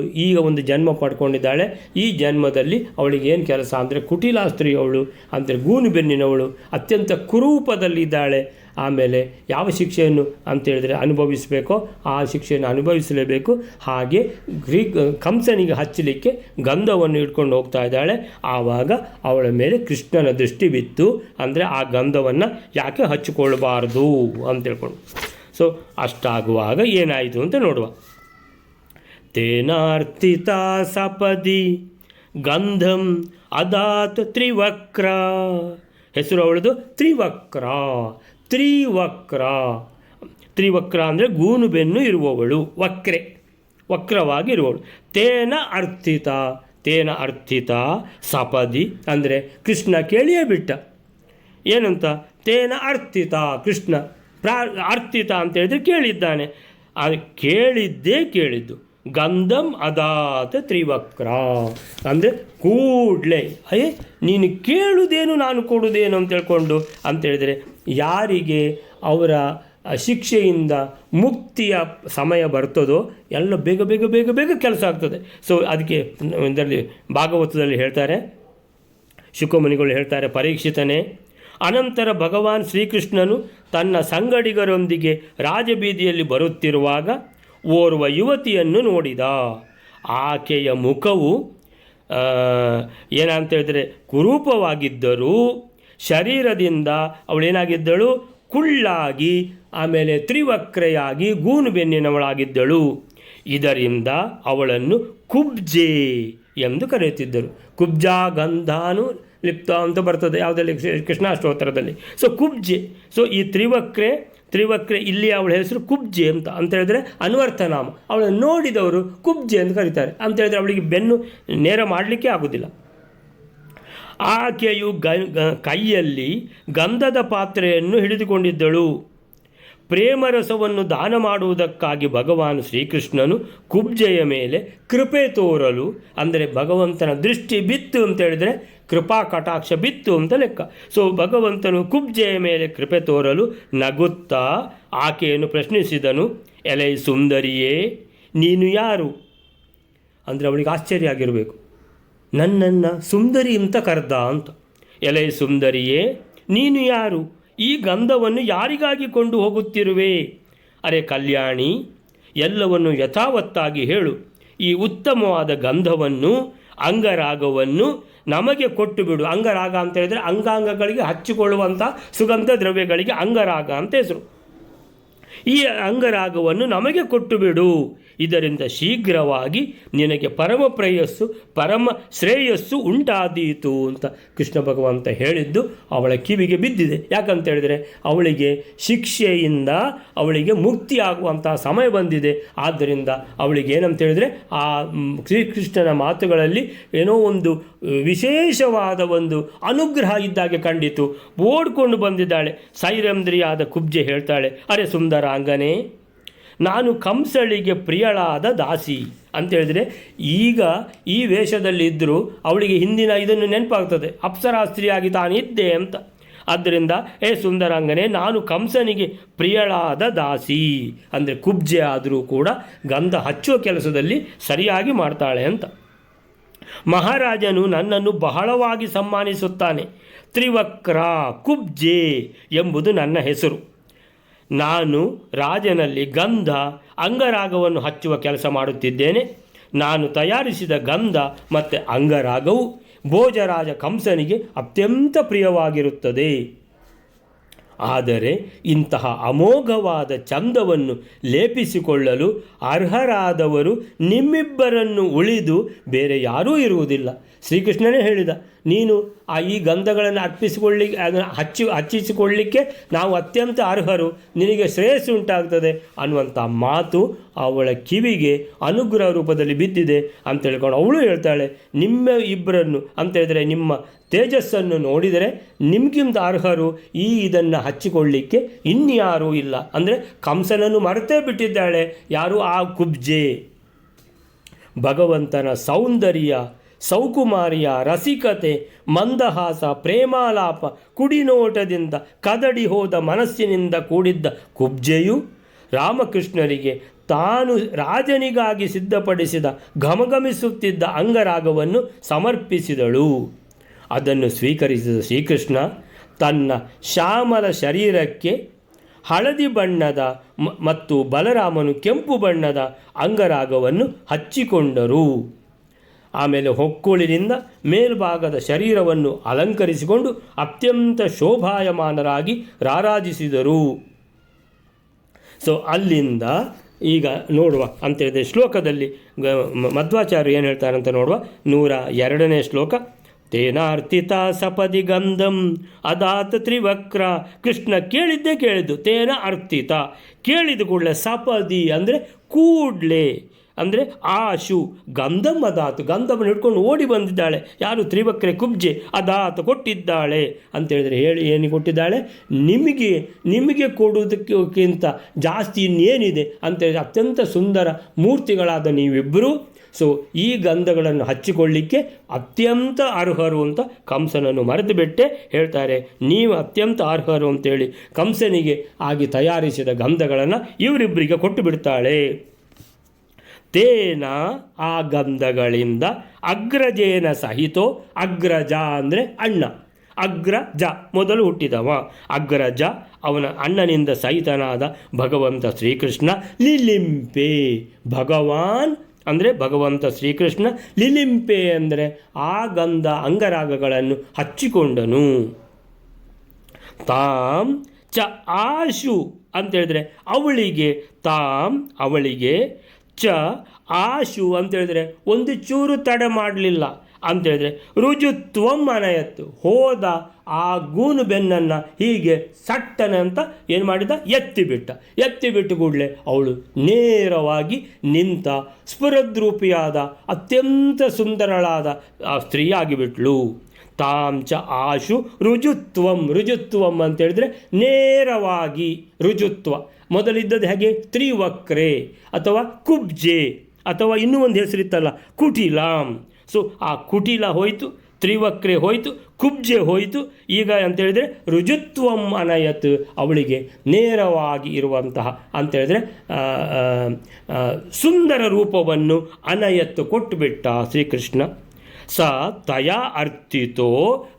ಒಂದು ಜನ್ಮ ಪಡ್ಕೊಂಡಿದ್ದಾಳೆ. ಈ ಜನ್ಮದಲ್ಲಿ ಅವಳಿಗೆ ಏನು ಕೆಲಸ ಅಂದರೆ ಕುಟಿಲಾ ಸ್ತ್ರೀ ಅವಳು ಅಂದರೆ ಗೂನು ಬೆನ್ನಿನವಳು, ಅತ್ಯಂತ ಕುರೂಪದಲ್ಲಿದ್ದಾಳೆ. ಆಮೇಲೆ ಯಾವ ಶಿಕ್ಷೆಯನ್ನು ಅಂತೇಳಿದರೆ ಅನುಭವಿಸಬೇಕೋ ಆ ಶಿಕ್ಷೆಯನ್ನು ಅನುಭವಿಸಲೇಬೇಕು. ಹಾಗೆ ಕಂಸನಿಗೆ ಹಚ್ಚಲಿಕ್ಕೆ ಗಂಧವನ್ನು ಇಟ್ಕೊಂಡು ಹೋಗ್ತಾ ಇದ್ದಾಳೆ. ಆವಾಗ ಅವಳ ಮೇಲೆ ಕೃಷ್ಣನ ದೃಷ್ಟಿ ಬಿತ್ತು. ಅಂದರೆ ಆ ಗಂಧವನ್ನು ಯಾಕೆ ಹಚ್ಚಿಕೊಳ್ಬಾರ್ದು ಅಂತ ಹೇಳ್ಕೊಂಡು. ಸೊ ಅಷ್ಟಾಗುವಾಗ ಏನಾಯಿತು ಅಂತ ನೋಡುವ. ತೇನಾರ್ಥಿತ ಸಪದಿ ಗಂಧಂ ಅದಾತ್ ತ್ರಿವಕ್ರ. ಹೆಸರು ಅವಳದು ತ್ರಿವಕ್ರ ಅಂದರೆ ಗೂನು ಬೆನ್ನು ಇರುವವಳು, ವಕ್ರವಾಗಿರುವವಳು. ತೇನ ಅರ್ಥಿತ ಸಪದಿ ಅಂದರೆ ಕೃಷ್ಣ ಕೇಳಿಯೇ ಬಿಟ್ಟ. ಏನಂತ? ತೇನ ಅರ್ಥಿತ, ಕೃಷ್ಣ ಅರ್ಥಿತ ಅಂತ ಹೇಳಿದ್ರೆ ಕೇಳಿದ್ದಾನೆ. ಕೇಳಿದ್ದು ಗಂಧಂ ಅದಾತ ತ್ರಿವಕ್ರ ಅಂದರೆ ಕೂಡಲೇ ನೀನು ಕೇಳುವುದೇನು ನಾನು ಕೊಡುವುದೇನು ಅಂತ ಹೇಳ್ಕೊಂಡು ಅಂತೇಳಿದರೆ ಯಾರಿಗೆ ಅವರ ಶಿಕ್ಷೆಯಿಂದ ಮುಕ್ತಿಯ ಸಮಯ ಬರ್ತದೋ ಎಲ್ಲ ಬೇಗ ಕೆಲಸ ಆಗ್ತದೆ. ಸೊ ಅದಕ್ಕೆ ಇದರಲ್ಲಿ ಭಾಗವತದಲ್ಲಿ ಹೇಳ್ತಾರೆ, ಶುಕಮುನಿಗಳು ಹೇಳ್ತಾರೆ, ಪರೀಕ್ಷಿತನೇ, ಅನಂತರ ಭಗವಾನ್ ಶ್ರೀಕೃಷ್ಣನು ತನ್ನ ಸಂಗಡಿಗರೊಂದಿಗೆ ರಾಜಬೀದಿಯಲ್ಲಿ ಬರುತ್ತಿರುವಾಗ ಓರ್ವ ಯುವತಿಯನ್ನು ನೋಡಿದ. ಆಕೆಯ ಮುಖವು ಏನಂತ ಹೇಳಿದರೆ ಕುರೂಪವಾಗಿದ್ದರೂ ಶರೀರದಿಂದ ಅವಳೇನಾಗಿದ್ದಳು? ಕುಳ್ಳಾಗಿ, ಆಮೇಲೆ ತ್ರಿವಕ್ರೆಯಾಗಿ ಗೂನು ಬೆನ್ನಿನವಳಾಗಿದ್ದಳು. ಇದರಿಂದ ಅವಳನ್ನು ಕುಬ್ಜೆ ಎಂದು ಕರೆಯುತ್ತಿದ್ದರು. ಕುಬ್ಜಾ ಗಂಧಾನು ಲಿಪ್ತ ಅಂತ ಬರ್ತದೆ ಯಾವುದಲ್ಲಿ? ಕೃಷ್ಣಾಷ್ಟೋತ್ತರದಲ್ಲಿ. ಸೊ ಕುಬ್ಜೆ. ಸೊ ಈ ತ್ರಿವಕ್ರೆ ಇಲ್ಲಿ ಅವಳ ಹೆಸರು ಕುಬ್ಜೆ ಅಂತ ಹೇಳಿದ್ರೆ ಅನ್ವರ್ಥನಾಮ. ಅವಳನ್ನು ನೋಡಿದವರು ಕುಬ್ಜೆ ಅಂತ ಕರೀತಾರೆ. ಅಂತ ಹೇಳಿದ್ರೆ ಅವಳಿಗೆ ಬೆನ್ನು ನೇರ ಮಾಡಲಿಕ್ಕೆ ಆಗೋದಿಲ್ಲ. ಆಕೆಯು ಕೈಯಲ್ಲಿ ಗಂಧದ ಪಾತ್ರೆಯನ್ನು ಹಿಡಿದುಕೊಂಡಿದ್ದಳು. ಪ್ರೇಮರಸವನ್ನು ದಾನ ಮಾಡುವುದಕ್ಕಾಗಿ ಭಗವಾನ್ ಶ್ರೀಕೃಷ್ಣನು ಕುಬ್ಜೆಯ ಮೇಲೆ ಕೃಪೆ ತೋರಲು, ಅಂದರೆ ಭಗವಂತನ ದೃಷ್ಟಿ ಬಿತ್ತು ಅಂತ ಹೇಳಿದರೆ ಕೃಪಾ ಕಟಾಕ್ಷ ಬಿತ್ತು ಅಂತ ಲೆಕ್ಕ. ಸೊ ಭಗವಂತನು ಕುಬ್ಜೆಯ ಮೇಲೆ ಕೃಪೆ ತೋರಲು ನಗುತ್ತಾ ಆಕೆಯನ್ನು ಪ್ರಶ್ನಿಸಿದನು, ಎಲೈ ಸುಂದರಿಯೇ, ನೀನು ಯಾರು? ಅಂದರೆ ಅವಳಿಗೆ ಆಶ್ಚರ್ಯ ಆಗಿರಬೇಕು, ನನ್ನನ್ನು ಸುಂದರಿ ಅಂತ ಕರೆದ ಅಂತ. ಎಲೈ ಸುಂದರಿಯೇ, ನೀನು ಯಾರು? ಈ ಗಂಧವನ್ನು ಯಾರಿಗಾಗಿ ಕೊಂಡು ಹೋಗುತ್ತಿರುವೆ? ಅರೆ ಕಲ್ಯಾಣಿ, ಎಲ್ಲವನ್ನು ಯಥಾವತ್ತಾಗಿ ಹೇಳು. ಈ ಉತ್ತಮವಾದ ಗಂಧವನ್ನು, ಅಂಗರಾಗವನ್ನು ನಮಗೆ ಕೊಟ್ಟು ಬಿಡು. ಅಂಗರಾಗ ಅಂತ ಹೇಳಿದರೆ ಅಂಗಾಂಗಗಳಿಗೆ ಹಚ್ಚಿಕೊಳ್ಳುವಂಥ ಸುಗಂಧ ದ್ರವ್ಯಗಳಿಗೆ ಅಂಗರಾಗ ಅಂತ ಹೆಸರು. ಈ ಅಂಗರಾಗವನ್ನು ನಮಗೆ ಕೊಟ್ಟು ಬಿಡು, ಇದರಿಂದ ಶೀಘ್ರವಾಗಿ ನಿನಗೆ ಪರಮ ಶ್ರೇಯಸ್ಸು ಉಂಟಾದೀತು ಅಂತ ಕೃಷ್ಣ ಭಗವಂತ ಹೇಳಿದ್ದು ಅವಳ ಕಿವಿಗೆ ಬಿದ್ದಿದೆ. ಯಾಕಂತ ಹೇಳಿದರೆ ಅವಳಿಗೆ ಶಿಕ್ಷೆಯಿಂದ ಅವಳಿಗೆ ಮುಕ್ತಿ ಆಗುವಂತಹ ಸಮಯ ಬಂದಿದೆ. ಆದ್ದರಿಂದ ಅವಳಿಗೆ ಏನಂತ ಹೇಳಿದರೆ ಆ ಶ್ರೀಕೃಷ್ಣನ ಮಾತುಗಳಲ್ಲಿ ಏನೋ ಒಂದು ವಿಶೇಷವಾದ ಒಂದು ಅನುಗ್ರಹ ಇದ್ದಾಗೆ ಕಂಡಿತು. ಓಡ್ಕೊಂಡು ಬಂದಿದ್ದಾಳೆ. ಸೈರಂಧ್ರಿಯಾದ ಕುಬ್ಜೆ ಹೇಳ್ತಾಳೆ, ಅರೆ ಸುಂದರಾಂಗನೇ, ನಾನು ಕಂಸಳಿಗೆ ಪ್ರಿಯಳಾದ ದಾಸಿ ಅಂತೇಳಿದರೆ, ಈಗ ಈ ವೇಷದಲ್ಲಿ ಇದ್ದರೂ ಅವಳಿಗೆ ಹಿಂದಿನ ಇದನ್ನು ನೆನಪಾಗ್ತದೆ, ಅಪ್ಸರಾಸ್ತ್ರೀಯಾಗಿ ತಾನಿದ್ದೆ ಅಂತ. ಆದ್ದರಿಂದ ಸುಂದರಾಂಗನೇ, ನಾನು ಕಂಸನಿಗೆ ಪ್ರಿಯಳಾದ ದಾಸಿ ಅಂದರೆ ಕುಬ್ಜೆ ಆದರೂ ಕೂಡ ಗಂಧ ಹಚ್ಚುವ ಕೆಲಸದಲ್ಲಿ ಸರಿಯಾಗಿ ಮಾಡ್ತಾಳೆ ಅಂತ. ಮಹಾರಾಜನು ನನ್ನನ್ನು ಬಹಳವಾಗಿ ಸಮ್ಮಾನಿಸುತ್ತಾನೆ. ತ್ರಿವಕ್ರ ಕುಬ್ಜೆ ಎಂಬುದು ನನ್ನ ಹೆಸರು. ನಾನು ರಾಜನಲ್ಲಿ ಗಂಧ ಅಂಗರಾಗವನ್ನು ಹಚ್ಚುವ ಕೆಲಸ ಮಾಡುತ್ತಿದ್ದೇನೆ. ನಾನು ತಯಾರಿಸಿದ ಗಂಧ ಮತ್ತು ಅಂಗರಾಗವು ಭೋಜರಾಜ ಕಂಸನಿಗೆ ಅತ್ಯಂತ ಪ್ರಿಯವಾಗಿರುತ್ತದೆ. ಆದರೆ ಇಂತಹ ಅಮೋಘವಾದ ಚಂದವನ್ನು ಲೇಪಿಸಿಕೊಳ್ಳಲು ಅರ್ಹರಾದವರು ನಿಮ್ಮಿಬ್ಬರನ್ನು ಉಳಿದು ಬೇರೆ ಯಾರೂ ಇರುವುದಿಲ್ಲ. ಶ್ರೀಕೃಷ್ಣನೇ ಹೇಳಿದ, ನೀನು ಈ ಗಂಧಗಳನ್ನು ಹಚ್ಚಿಸಿಕೊಳ್ಳಲಿಕ್ಕೆ ನಾವು ಅತ್ಯಂತ ಅರ್ಹರು, ನಿನಗೆ ಶ್ರೇಯಸ್ಸು ಉಂಟಾಗ್ತದೆ ಅನ್ನುವಂಥ ಮಾತು ಅವಳ ಕಿವಿಗೆ ಅನುಗ್ರಹ ರೂಪದಲ್ಲಿ ಬಿದ್ದಿದೆ ಅಂತ ಹೇಳ್ಕೊಂಡು ಅವಳು ಹೇಳ್ತಾಳೆ, ನಿಮ್ಮ ಇಬ್ಬರನ್ನು ಅಂತ ಹೇಳಿದರೆ ನಿಮ್ಮ ತೇಜಸ್ಸನ್ನು ನೋಡಿದರೆ ನಿಮಗಿಂತ ಅರ್ಹರು ಇದನ್ನು ಹಚ್ಚಿಕೊಳ್ಳಲಿಕ್ಕೆ ಇನ್ಯಾರೂ ಇಲ್ಲ. ಅಂದರೆ ಕಂಸನನ್ನು ಮರೆತೇ ಬಿಟ್ಟಿದ್ದಾಳೆ ಯಾರು? ಆ ಕುಬ್ಜೆ. ಭಗವಂತನ ಸೌಂದರ್ಯ, ಸೌಕುಮಾರಿಯ ರಸಿಕತೆ, ಮಂದಹಾಸ, ಪ್ರೇಮಾಲಾಪ, ಕುಡಿನೋಟದಿಂದ ಕದಡಿ ಹೋದ ಮನಸ್ಸಿನಿಂದ ಕೂಡಿದ್ದ ಕುಬ್ಜೆಯು ರಾಮಕೃಷ್ಣರಿಗೆ ತಾನು ರಾಜನಿಗಾಗಿ ಸಿದ್ಧಪಡಿಸಿದ ಘಮಘಮಿಸುತ್ತಿದ್ದ ಅಂಗರಾಗವನ್ನು ಸಮರ್ಪಿಸಿದಳು. ಅದನ್ನು ಸ್ವೀಕರಿಸಿದ ಶ್ರೀಕೃಷ್ಣ ತನ್ನ ಶ್ಯಾಮಲ ಶರೀರಕ್ಕೆ ಹಳದಿ ಬಣ್ಣದ ಮತ್ತು ಬಲರಾಮನು ಕೆಂಪು ಬಣ್ಣದ ಅಂಗರಾಗವನ್ನು ಹಚ್ಚಿಕೊಂಡರು. ಆಮೇಲೆ ಹೊಕ್ಕುಳಿನಿಂದ ಮೇಲ್ಭಾಗದ ಶರೀರವನ್ನು ಅಲಂಕರಿಸಿಕೊಂಡು ಅತ್ಯಂತ ಶೋಭಾಯಮಾನರಾಗಿ ರಾರಾಜಿಸಿದರು. ಅಲ್ಲಿಂದ ಈಗ ನೋಡುವ ಅಂತೇಳಿದರೆ ಶ್ಲೋಕದಲ್ಲಿ ಮಧ್ವಾಚಾರ್ಯ ಏನು ಹೇಳ್ತಾರೆ ಅಂತ ನೋಡುವ. 102ನೇ ಶ್ಲೋಕ. ತೇನಾರ್ತಿತ ಸಪದಿ ಗಂಧಂ ಅದಾತ ತ್ರಿವಕ್ರ. ಕೃಷ್ಣ ಕೇಳಿದ್ದು ತೇನ ಅರ್ತಿತ, ಕೇಳಿದ ಕೂಡಲೇ ಸಪದಿ ಅಂದರೆ ಕೂಡಲೇ, ಅಂದರೆ ಆಶು ಗಂಧಂ ಅದಾತು, ಗಂಧವನ್ನು ಹಿಡ್ಕೊಂಡು ಓಡಿ ಬಂದಿದ್ದಾಳೆ. ಯಾರು? ತ್ರಿವಕ್ರೆ ಕುಬ್ಜೆ. ಅದಾತ ಕೊಟ್ಟಿದ್ದಾಳೆ ಅಂತೇಳಿದರೆ ಏನು ಕೊಟ್ಟಿದ್ದಾಳೆ? ನಿಮಗೆ ಕೊಡುವುದಕ್ಕಿಂತ ಜಾಸ್ತಿ ಇನ್ನೇನಿದೆ ಅಂತೇಳಿದರೆ ಅತ್ಯಂತ ಸುಂದರ ಮೂರ್ತಿಗಳಾದ ನೀವಿಬ್ಬರು ಈ ಗಂಧಗಳನ್ನು ಹಚ್ಚಿಕೊಳ್ಳಿಕ್ಕೆ ಅತ್ಯಂತ ಅರ್ಹರು ಅಂತ ಕಂಸನನ್ನು ಮರೆತು ಬಿಟ್ಟೆ ಹೇಳ್ತಾರೆ. ನೀವು ಅತ್ಯಂತ ಅರ್ಹರು ಅಂತೇಳಿ ಕಂಸನಿಗೆ ಆಗಿ ತಯಾರಿಸಿದ ಗಂಧಗಳನ್ನು ಇವರಿಬ್ಬರಿಗೆ ಕೊಟ್ಟು ಬಿಡ್ತಾಳೆ. ತೇನ ಆ ಗಂಧಗಳಿಂದ ಅಗ್ರಜೇನ ಸಹಿತೋ, ಅಗ್ರಜ ಅಂದರೆ ಅಣ್ಣ, ಅಗ್ರಜ ಮೊದಲು ಹುಟ್ಟಿದವ, ಅಗ್ರಜ ಅವನ ಅಣ್ಣನಿಂದ ಸಹಿತನಾದ ಭಗವಂತ ಶ್ರೀಕೃಷ್ಣ. ಲಿಲಿಂಪೆ ಭಗವಾನ್ ಅಂದರೆ ಭಗವಂತ ಶ್ರೀಕೃಷ್ಣ, ಲಿಲಿಂಪೆ ಅಂದರೆ ಆ ಗಂಧ ಅಂಗರಾಗಗಳನ್ನು ಹಚ್ಚಿಕೊಂಡನು. ತಾಂ ಚ ಆಶು ಅಂತೇಳಿದರೆ ಅವಳಿಗೆ, ತಾಂ ಅವಳಿಗೆ, ಚ ಆಶು ಅಂತೇಳಿದರೆ ಒಂದು ಚೂರು ತಡೆ ಮಾಡಲಿಲ್ಲ ಅಂತೇಳಿದರೆ, ರುಜುತ್ವಂ ಅನಯತ್ತು ಹೋದ ಆ ಗೂನು ಬೆನ್ನನ್ನು ಹೀಗೆ ಸಟ್ಟನೆ ಅಂತ ಏನು ಮಾಡಿದ? ಎತ್ತಿಬಿಟ್ಟು ಕೂಡಲೇ ಅವಳು ನೇರವಾಗಿ ನಿಂತ ಸ್ಫುರದ್ರೂಪಿಯಾದ ಅತ್ಯಂತ ಸುಂದರಳಾದ ಆ ಸ್ತ್ರೀಯಾಗಿಬಿಟ್ಲು. ತಾಂಚ ಆಶು ರುಜುತ್ವಂ ಅಂತೇಳಿದರೆ ನೇರವಾಗಿ, ರುಜುತ್ವ. ಮೊದಲಿದ್ದದ್ದು ಹೇಗೆ? ತ್ರಿವಕ್ರೆ ಅಥವಾ ಕುಬ್ಜೆ, ಅಥವಾ ಇನ್ನೂ ಒಂದು ಹೆಸರಿತ್ತಲ್ಲ ಕುಟಿಲಾಂ. ಆ ಕುಟಿಲ ಹೋಯಿತು, ತ್ರಿವಕ್ರೆ ಹೋಯಿತು, ಕುಬ್ಜೆ ಹೋಯಿತು. ಈಗ ಅಂತೇಳಿದರೆ ರುಜುತ್ವಂ ಅನಯತ್, ಅವಳಿಗೆ ನೇರವಾಗಿ ಇರುವಂತಹ ಅಂತೇಳಿದರೆ ಸುಂದರ ರೂಪವನ್ನು ಅನಯತ್ತು ಕೊಟ್ಟುಬಿಟ್ಟ ಶ್ರೀಕೃಷ್ಣ. ತಯಾ ಅರ್ಥಿತೋ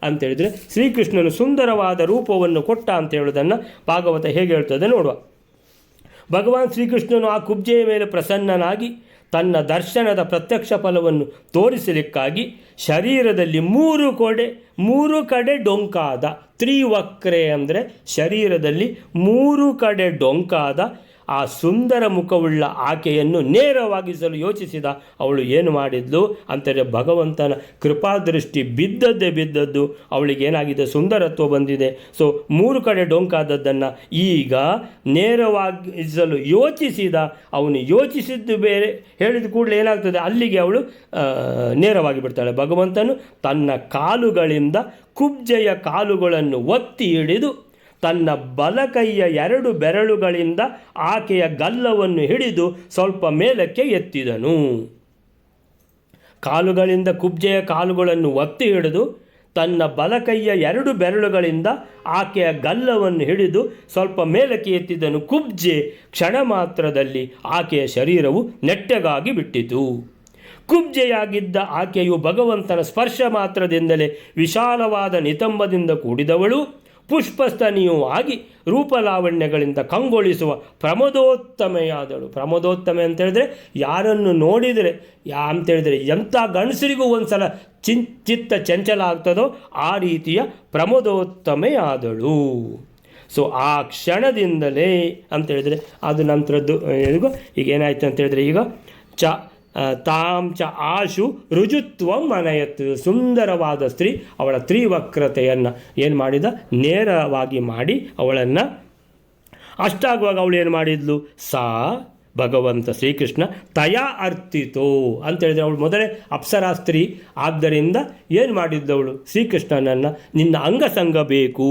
ಅಂತೇಳಿದರೆ ಶ್ರೀಕೃಷ್ಣನು ಸುಂದರವಾದ ರೂಪವನ್ನು ಕೊಟ್ಟ ಅಂತ ಹೇಳೋದನ್ನು ಭಾಗವತ ಹೇಗೆ ಹೇಳ್ತದೆ ನೋಡುವ. ಭಗವಾನ್ ಶ್ರೀಕೃಷ್ಣನು ಆ ಕುಬ್ಜೆಯ ಮೇಲೆ ಪ್ರಸನ್ನನಾಗಿ ತನ್ನ ದರ್ಶನದ ಪ್ರತ್ಯಕ್ಷ ಫಲವನ್ನು ತೋರಿಸಲಿಕ್ಕಾಗಿ ಶರೀರದಲ್ಲಿ ಮೂರು ಕಡೆ ಡೊಂಕಾದ ತ್ರಿವಕ್ರೆ ಅಂದರೆ ಶರೀರದಲ್ಲಿ 3 ಕಡೆ ಡೊಂಕಾದ ಆ ಸುಂದರ ಮುಖವುಳ್ಳ ಆಕೆಯನ್ನು ನೇರವಾಗಿಸಲು ಯೋಚಿಸಿದ ಅವಳು ಏನು ಮಾಡಿದ್ಲು ಅಂತಂದರೆ ಭಗವಂತನ ಕೃಪಾದೃಷ್ಟಿ ಬಿದ್ದದ್ದು ಅವಳಿಗೆ ಏನಾಗಿದೆ, ಸುಂದರತ್ವ ಬಂದಿದೆ. ಸೊ 3 ಕಡೆ ಡೊಂಕಾದದ್ದನ್ನು ಈಗ ನೇರವಾಗಿಸಲು ಯೋಚಿಸಿದ. ಅವನು ಯೋಚಿಸಿದ್ದು ಬೇರೆ, ಹೇಳಿದ ಕೂಡಲೇ ಏನಾಗ್ತದೆ, ಅಲ್ಲಿಗೆ ಅವಳು ನೇರವಾಗಿ ಬಿಡ್ತಾಳೆ. ಭಗವಂತನು ತನ್ನ ಕಾಲುಗಳಿಂದ ಕುಬ್ಜೆಯ ಕಾಲುಗಳನ್ನು ಒತ್ತಿ ಹಿಡಿದು ತನ್ನ ಬಲಕೈಯ 2 ಬೆರಳುಗಳಿಂದ ಆಕೆಯ ಗಲ್ಲವನ್ನು ಹಿಡಿದು ಸ್ವಲ್ಪ ಮೇಲಕ್ಕೆ ಎತ್ತಿದನು. ಕಾಲುಗಳಿಂದ ಕುಬ್ಜೆಯ ಕಾಲುಗಳನ್ನು ಒತ್ತಿ ಹಿಡಿದು ತನ್ನ ಬಲಕೈಯ 2 ಬೆರಳುಗಳಿಂದ ಆಕೆಯ ಗಲ್ಲವನ್ನು ಹಿಡಿದು ಸ್ವಲ್ಪ ಮೇಲಕ್ಕೆ ಎತ್ತಿದನು. ಕುಬ್ಜೆ ಕ್ಷಣ ಮಾತ್ರದಲ್ಲಿ ಆಕೆಯ ಶರೀರವು ನೆಟ್ಟಗಾಗಿ ಬಿಟ್ಟಿತು. ಕುಬ್ಜೆಯಾಗಿದ್ದ ಆಕೆಯು ಭಗವಂತನ ಸ್ಪರ್ಶ ಮಾತ್ರದಿಂದಲೇ ವಿಶಾಲವಾದ ನಿತಂಬದಿಂದ ಕೂಡಿದವಳು, ಪುಷ್ಪಸ್ತನಿಯೂ ಆಗಿ ರೂಪಲಾವಣ್ಯಗಳಿಂದ ಕಂಗೊಳಿಸುವ ಪ್ರಮೋದೋತ್ತಮೆಯಾದಳು. ಪ್ರಮೋದೋತ್ತಮೆ ಅಂತೇಳಿದ್ರೆ ಯಾರನ್ನು ನೋಡಿದರೆ ಅಂತೇಳಿದರೆ ಎಂಥ ಗಂಡಸರಿಗೂ ಒಂದು ಸಲ ಚಿತ್ತ ಚಂಚಲ ಆಗ್ತದೋ ಆ ರೀತಿಯ ಪ್ರಮೋದೋತ್ತಮೆಯಾದಳು. ಸೊ ಆ ಕ್ಷಣದಿಂದಲೇ ಅಂತೇಳಿದರೆ ಅದು ನಂತರದ್ದು ಈಗ ಏನಾಯಿತು ಅಂತೇಳಿದರೆ ಈಗ ತಾಂ ಚ ಆಶು ರುಜುತ್ವಂ ಅನಯತ್. ಸುಂದರವಾದ ಸ್ತ್ರೀ ಅವಳ ತ್ರಿವಕ್ರತೆಯನ್ನು ಏನು ಮಾಡಿದ, ನೇರವಾಗಿ ಮಾಡಿ ಅವಳನ್ನು ಅಷ್ಟಾಗುವಾಗ ಅವಳು ಏನು ಮಾಡಿದ್ಲು, ಭಗವಂತ ಶ್ರೀಕೃಷ್ಣ ತಯಾ ಅರ್ಥಿತೋ ಅಂತೇಳಿದರೆ ಅವಳು ಮೊದಲೇ ಅಪ್ಸರಾ ಸ್ತ್ರೀ ಆದ್ದರಿಂದ ಏನು ಮಾಡಿದ್ದವಳು, ಶ್ರೀಕೃಷ್ಣನನ್ನು ನಿನ್ನ ಅಂಗಸಂಗ ಬೇಕು.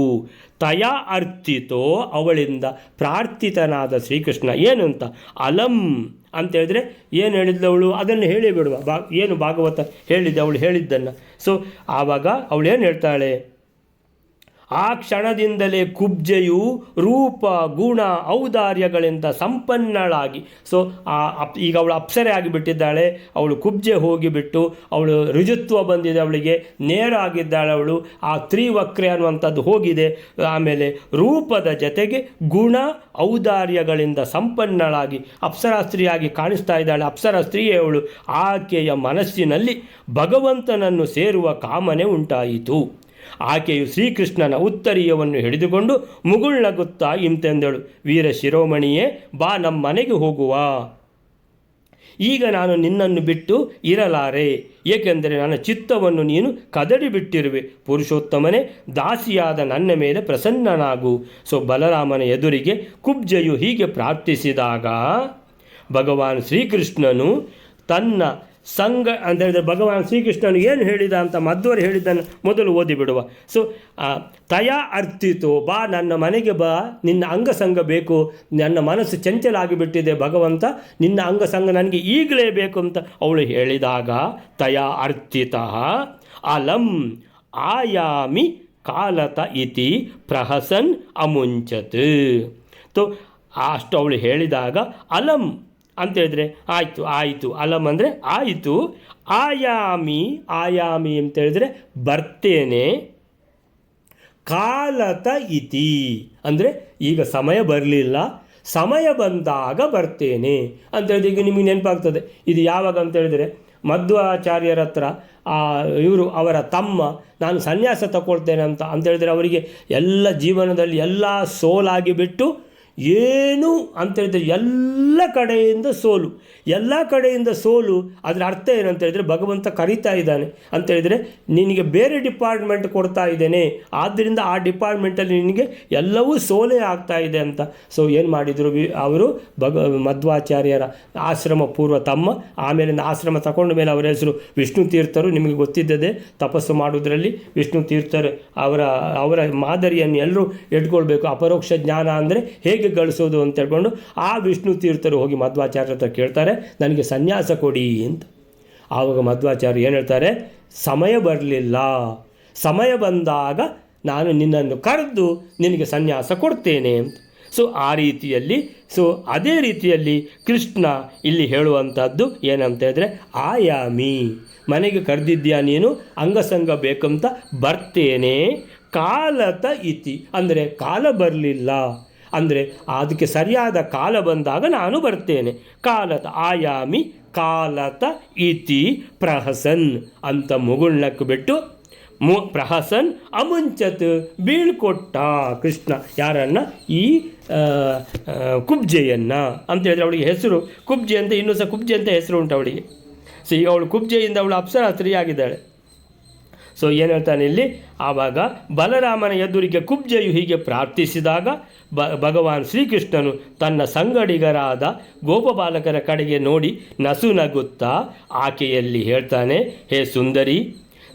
ತಯಾ ಅರ್ಥಿತೋ ಅವಳಿಂದ ಪ್ರಾರ್ಥಿತನಾದ ಶ್ರೀಕೃಷ್ಣ ಏನು ಅಂತ, ಅಲಂ ಅಂತೇಳಿದ್ರೆ ಏನು ಹೇಳಿದ್ದವಳು ಅದನ್ನು ಹೇಳಿ ಬಿಡುವ. ಏನು ಭಾಗವತ ಹೇಳಿದ್ದೆ ಅವಳು ಹೇಳಿದ್ದನ್ನು. ಸೊ ಆವಾಗ ಅವಳು ಏನು ಹೇಳ್ತಾಳೆ, ಆ ಕ್ಷಣದಿಂದಲೇ ಕುಬ್ಜೆಯು ರೂಪ ಗುಣ ಔದಾರ್ಯಗಳಿಂದ ಸಂಪನ್ನಳಾಗಿ. ಸೊ ಈಗ ಅವಳು ಅಪ್ಸರೆ ಆಗಿಬಿಟ್ಟಿದ್ದಾಳೆ. ಅವಳು ಕುಬ್ಜೆ ಹೋಗಿಬಿಟ್ಟು ಅವಳು ರುಜುತ್ವ ಬಂದಿದೆ, ಅವಳಿಗೆ ನೇರ ಆಗಿದ್ದಾಳೆ. ಅವಳು ಆ ತ್ರಿವಕ್ರೆ ಅನ್ನುವಂಥದ್ದು ಹೋಗಿದೆ. ಆಮೇಲೆ ರೂಪದ ಜೊತೆಗೆ ಗುಣ ಔದಾರ್ಯಗಳಿಂದ ಸಂಪನ್ನಳಾಗಿ ಅಪ್ಸರಾ ಸ್ತ್ರೀಯಾಗಿ ಕಾಣಿಸ್ತಾ ಇದ್ದಾಳೆ. ಅಪ್ಸರಾ ಸ್ತ್ರೀಯೇ ಅವಳು. ಆಕೆಯ ಮನಸ್ಸಿನಲ್ಲಿ ಭಗವಂತನನ್ನು ಸೇರುವ ಕಾಮನೆ ಉಂಟಾಯಿತು. ಆಕೆಯು ಶ್ರೀಕೃಷ್ಣನ ಉತ್ತರೀಯವನ್ನು ಹಿಡಿದುಕೊಂಡು ಮುಗುಳ್ನಗುತ್ತಾ ಇಂತೆಂದಳು, ವೀರ ಶಿರೋಮಣಿಯೇ, ಬಾ ನಮ್ಮ ಮನೆಗೆ ಹೋಗುವ. ಈಗ ನಾನು ನಿನ್ನನ್ನು ಬಿಟ್ಟು ಇರಲಾರೆ, ಏಕೆಂದರೆ ನನ್ನ ಚಿತ್ತವನ್ನು ನೀನು ಕದಡಿ ಬಿಟ್ಟಿರುವೆ. ಪುರುಷೋತ್ತಮನೇ, ದಾಸಿಯಾದ ನನ್ನ ಮೇಲೆ ಪ್ರಸನ್ನನಾಗು. ಸೊ ಬಲರಾಮನ ಎದುರಿಗೆ ಕುಬ್ಜೆಯು ಹೀಗೆ ಪ್ರಾರ್ಥಿಸಿದಾಗ ಭಗವಾನ್ ಶ್ರೀಕೃಷ್ಣನು ತನ್ನ ಸಂಘ ಅಂತ ಹೇಳಿದರೆ ಭಗವಾನ್ ಶ್ರೀಕೃಷ್ಣನು ಏನು ಹೇಳಿದ ಅಂತ ಮಧ್ವರು ಹೇಳಿದ್ದನ್ನು ಮೊದಲು ಓದಿಬಿಡುವ. ಸೊ ತಯಾ ಅರ್ಥಿತೋ, ಬಾ ನನ್ನ ಮನೆಗೆ ಬಾ, ನಿನ್ನ ಅಂಗಸಂಗ ಬೇಕು, ನನ್ನ ಮನಸ್ಸು ಚಂಚಲ ಆಗಿಬಿಟ್ಟಿದೆ ಭಗವಂತ, ನಿನ್ನ ಅಂಗಸಂಗ ನನಗೆ ಈಗಲೇ ಬೇಕು ಅಂತ ಅವಳು ಹೇಳಿದಾಗ ತಯಾ ಅರ್ಥಿತಃ ಅಲಂ ಆಯಾಮಿ ಕಾಲತ ಇತಿ ಪ್ರಹಸನ್ ಅಮುಂಚತ್. ತೋ ಅಷ್ಟು ಅವಳು ಹೇಳಿದಾಗ ಅಲಂ ಅಂತೇಳಿದ್ರೆ ಆಯಿತು ಅಲಂ ಅಂದರೆ ಆಯಿತು, ಆಯಾಮಿ ಅಂತೇಳಿದ್ರೆ ಬರ್ತೇನೆ, ಕಾಲತ ಇತಿ ಅಂದರೆ ಈಗ ಸಮಯ ಬರಲಿಲ್ಲ, ಸಮಯ ಬಂದಾಗ ಬರ್ತೇನೆ ಅಂತೇಳಿದ್ರೆ ಈಗ ನಿಮಗೆ ನೆನಪಾಗ್ತದೆ. ಇದು ಯಾವಾಗ ಅಂತೇಳಿದರೆ ಮಧ್ವಾಚಾರ್ಯರ ಹತ್ರ ಇವರು ಅವರ ತಮ್ಮ ನಾನು ಸನ್ಯಾಸ ತಗೊಳ್ತೇನೆ ಅಂತೇಳಿದರೆ ಅವರಿಗೆ ಎಲ್ಲ ಜೀವನದಲ್ಲಿ ಎಲ್ಲ ಸೋಲಾಗಿಬಿಟ್ಟು ಏನು ಅಂತೇಳಿದರೆ ಎಲ್ಲ ಕಡೆಯಿಂದ ಸೋಲು. ಅದರ ಅರ್ಥ ಏನು ಅಂತೇಳಿದರೆ ಭಗವಂತ ಕರೀತಾ ಇದ್ದಾನೆ ಅಂತೇಳಿದರೆ ನಿನಗೆ ಬೇರೆ ಡಿಪಾರ್ಟ್ಮೆಂಟ್ ಕೊಡ್ತಾ ಇದ್ದೇನೆ, ಆದ್ದರಿಂದ ಆ ಡಿಪಾರ್ಟ್ಮೆಂಟಲ್ಲಿ ನಿನಗೆ ಎಲ್ಲವೂ ಸೋಲೇ ಆಗ್ತಾ ಇದೆ ಅಂತ. ಸೊ ಏನು ಮಾಡಿದರು ಅವರು, ಮಧ್ವಾಚಾರ್ಯರ ಆಶ್ರಮ ಪೂರ್ವ ತಮ್ಮ, ಆಮೇಲೆ ಆಶ್ರಮ ತಗೊಂಡ ಮೇಲೆ ಅವರ ಹೆಸರು ವಿಷ್ಣು ತೀರ್ಥರು. ನಿಮಗೆ ಗೊತ್ತಿದ್ದದೆ, ತಪಸ್ಸು ಮಾಡೋದ್ರಲ್ಲಿ ವಿಷ್ಣು ತೀರ್ಥರು ಅವರ ಮಾದರಿಯನ್ನು ಎಲ್ಲರೂ ಇಟ್ಕೊಳ್ಬೇಕು. ಅಪರೋಕ್ಷ ಜ್ಞಾನ ಅಂದರೆ ಹೇಗೆ ಗಳಿಸೋದು ಅಂತ ಹೇಳ್ಕೊಂಡು ಆ ವಿಷ್ಣು ತೀರ್ಥರು ಹೋಗಿ ಮಧ್ವಾಚಾರ್ಯ ಹತ್ರ ಕೇಳ್ತಾರೆ, ನನಗೆ ಸನ್ಯಾಸ ಕೊಡಿ ಅಂತ. ಆವಾಗ ಮಧ್ವಾಚಾರ್ಯ ಏನು ಹೇಳ್ತಾರೆ, ಸಮಯ ಬರಲಿಲ್ಲ, ಸಮಯ ಬಂದಾಗ ನಾನು ನಿನ್ನನ್ನು ಕರೆದು ನಿನಗೆ ಸನ್ಯಾಸ ಕೊಡ್ತೇನೆ ಅಂತ. ಸೊ ಆ ರೀತಿಯಲ್ಲಿ ಅದೇ ರೀತಿಯಲ್ಲಿ ಕೃಷ್ಣ ಇಲ್ಲಿ ಹೇಳುವಂಥದ್ದು ಏನಂತ ಹೇಳಿದ್ರೆ, ಆಯಾಮಿ ಮನೆಗೆ ಕರೆದಿದ್ಯಾ ನೀನು, ಅಂಗಸಂಗ ಬೇಕಂತ ಬರ್ತೇನೆ, ಕಾಲತ ಇತಿ ಅಂದರೆ ಕಾಲ ಬರಲಿಲ್ಲ ಅಂದರೆ ಅದಕ್ಕೆ ಸರಿಯಾದ ಕಾಲ ಬಂದಾಗ ನಾನು ಬರ್ತೇನೆ. ಕಾಲತ ಆಯಾಮಿ ಕಾಲತ ಇತಿ ಪ್ರಹಸನ್ ಅಂತ ಮುಗುಳ್ನಕ್ಕು ಬಿಟ್ಟು ಪ್ರಹಸನ್ ಅಮುಂಚತ್ ಬೀಳ್ಕೊಟ್ಟ ಕೃಷ್ಣ. ಯಾರನ್ನ? ಈ ಕುಬ್ಜೆಯನ್ನು ಅಂತ ಹೇಳಿದ್ರೆ ಅವಳಿಗೆ ಹೆಸರು ಕುಬ್ಜೆ ಅಂತ, ಇನ್ನೂ ಸಹ ಕುಬ್ಜೆ ಅಂತ ಹೆಸರು ಉಂಟು ಅವಳಿಗೆ. ಸೊ ಈಗ ಅವಳು ಕುಬ್ಜೆಯಿಂದ ಅವಳು ಅಪ್ಸರಾ ಸ್ತ್ರೀಯಾಗಿದ್ದಾಳೆ. ಸೊ ಏನು ಹೇಳ್ತಾನೆ ಇಲ್ಲಿ, ಆವಾಗ ಬಲರಾಮನ ಎದುರಿಗೆ ಕುಬ್ಜೆಯು ಹೀಗೆ ಪ್ರಾರ್ಥಿಸಿದಾಗ ಭಗವಾನ್ ಶ್ರೀಕೃಷ್ಣನು ತನ್ನ ಸಂಗಡಿಗರಾದ ಗೋಪಬಾಲಕರ ಕಡೆಗೆ ನೋಡಿ ನಸು ನಗುತ್ತಾ ಆಕೆಯಲ್ಲಿ ಹೇಳ್ತಾನೆ, ಹೇ ಸುಂದರಿ,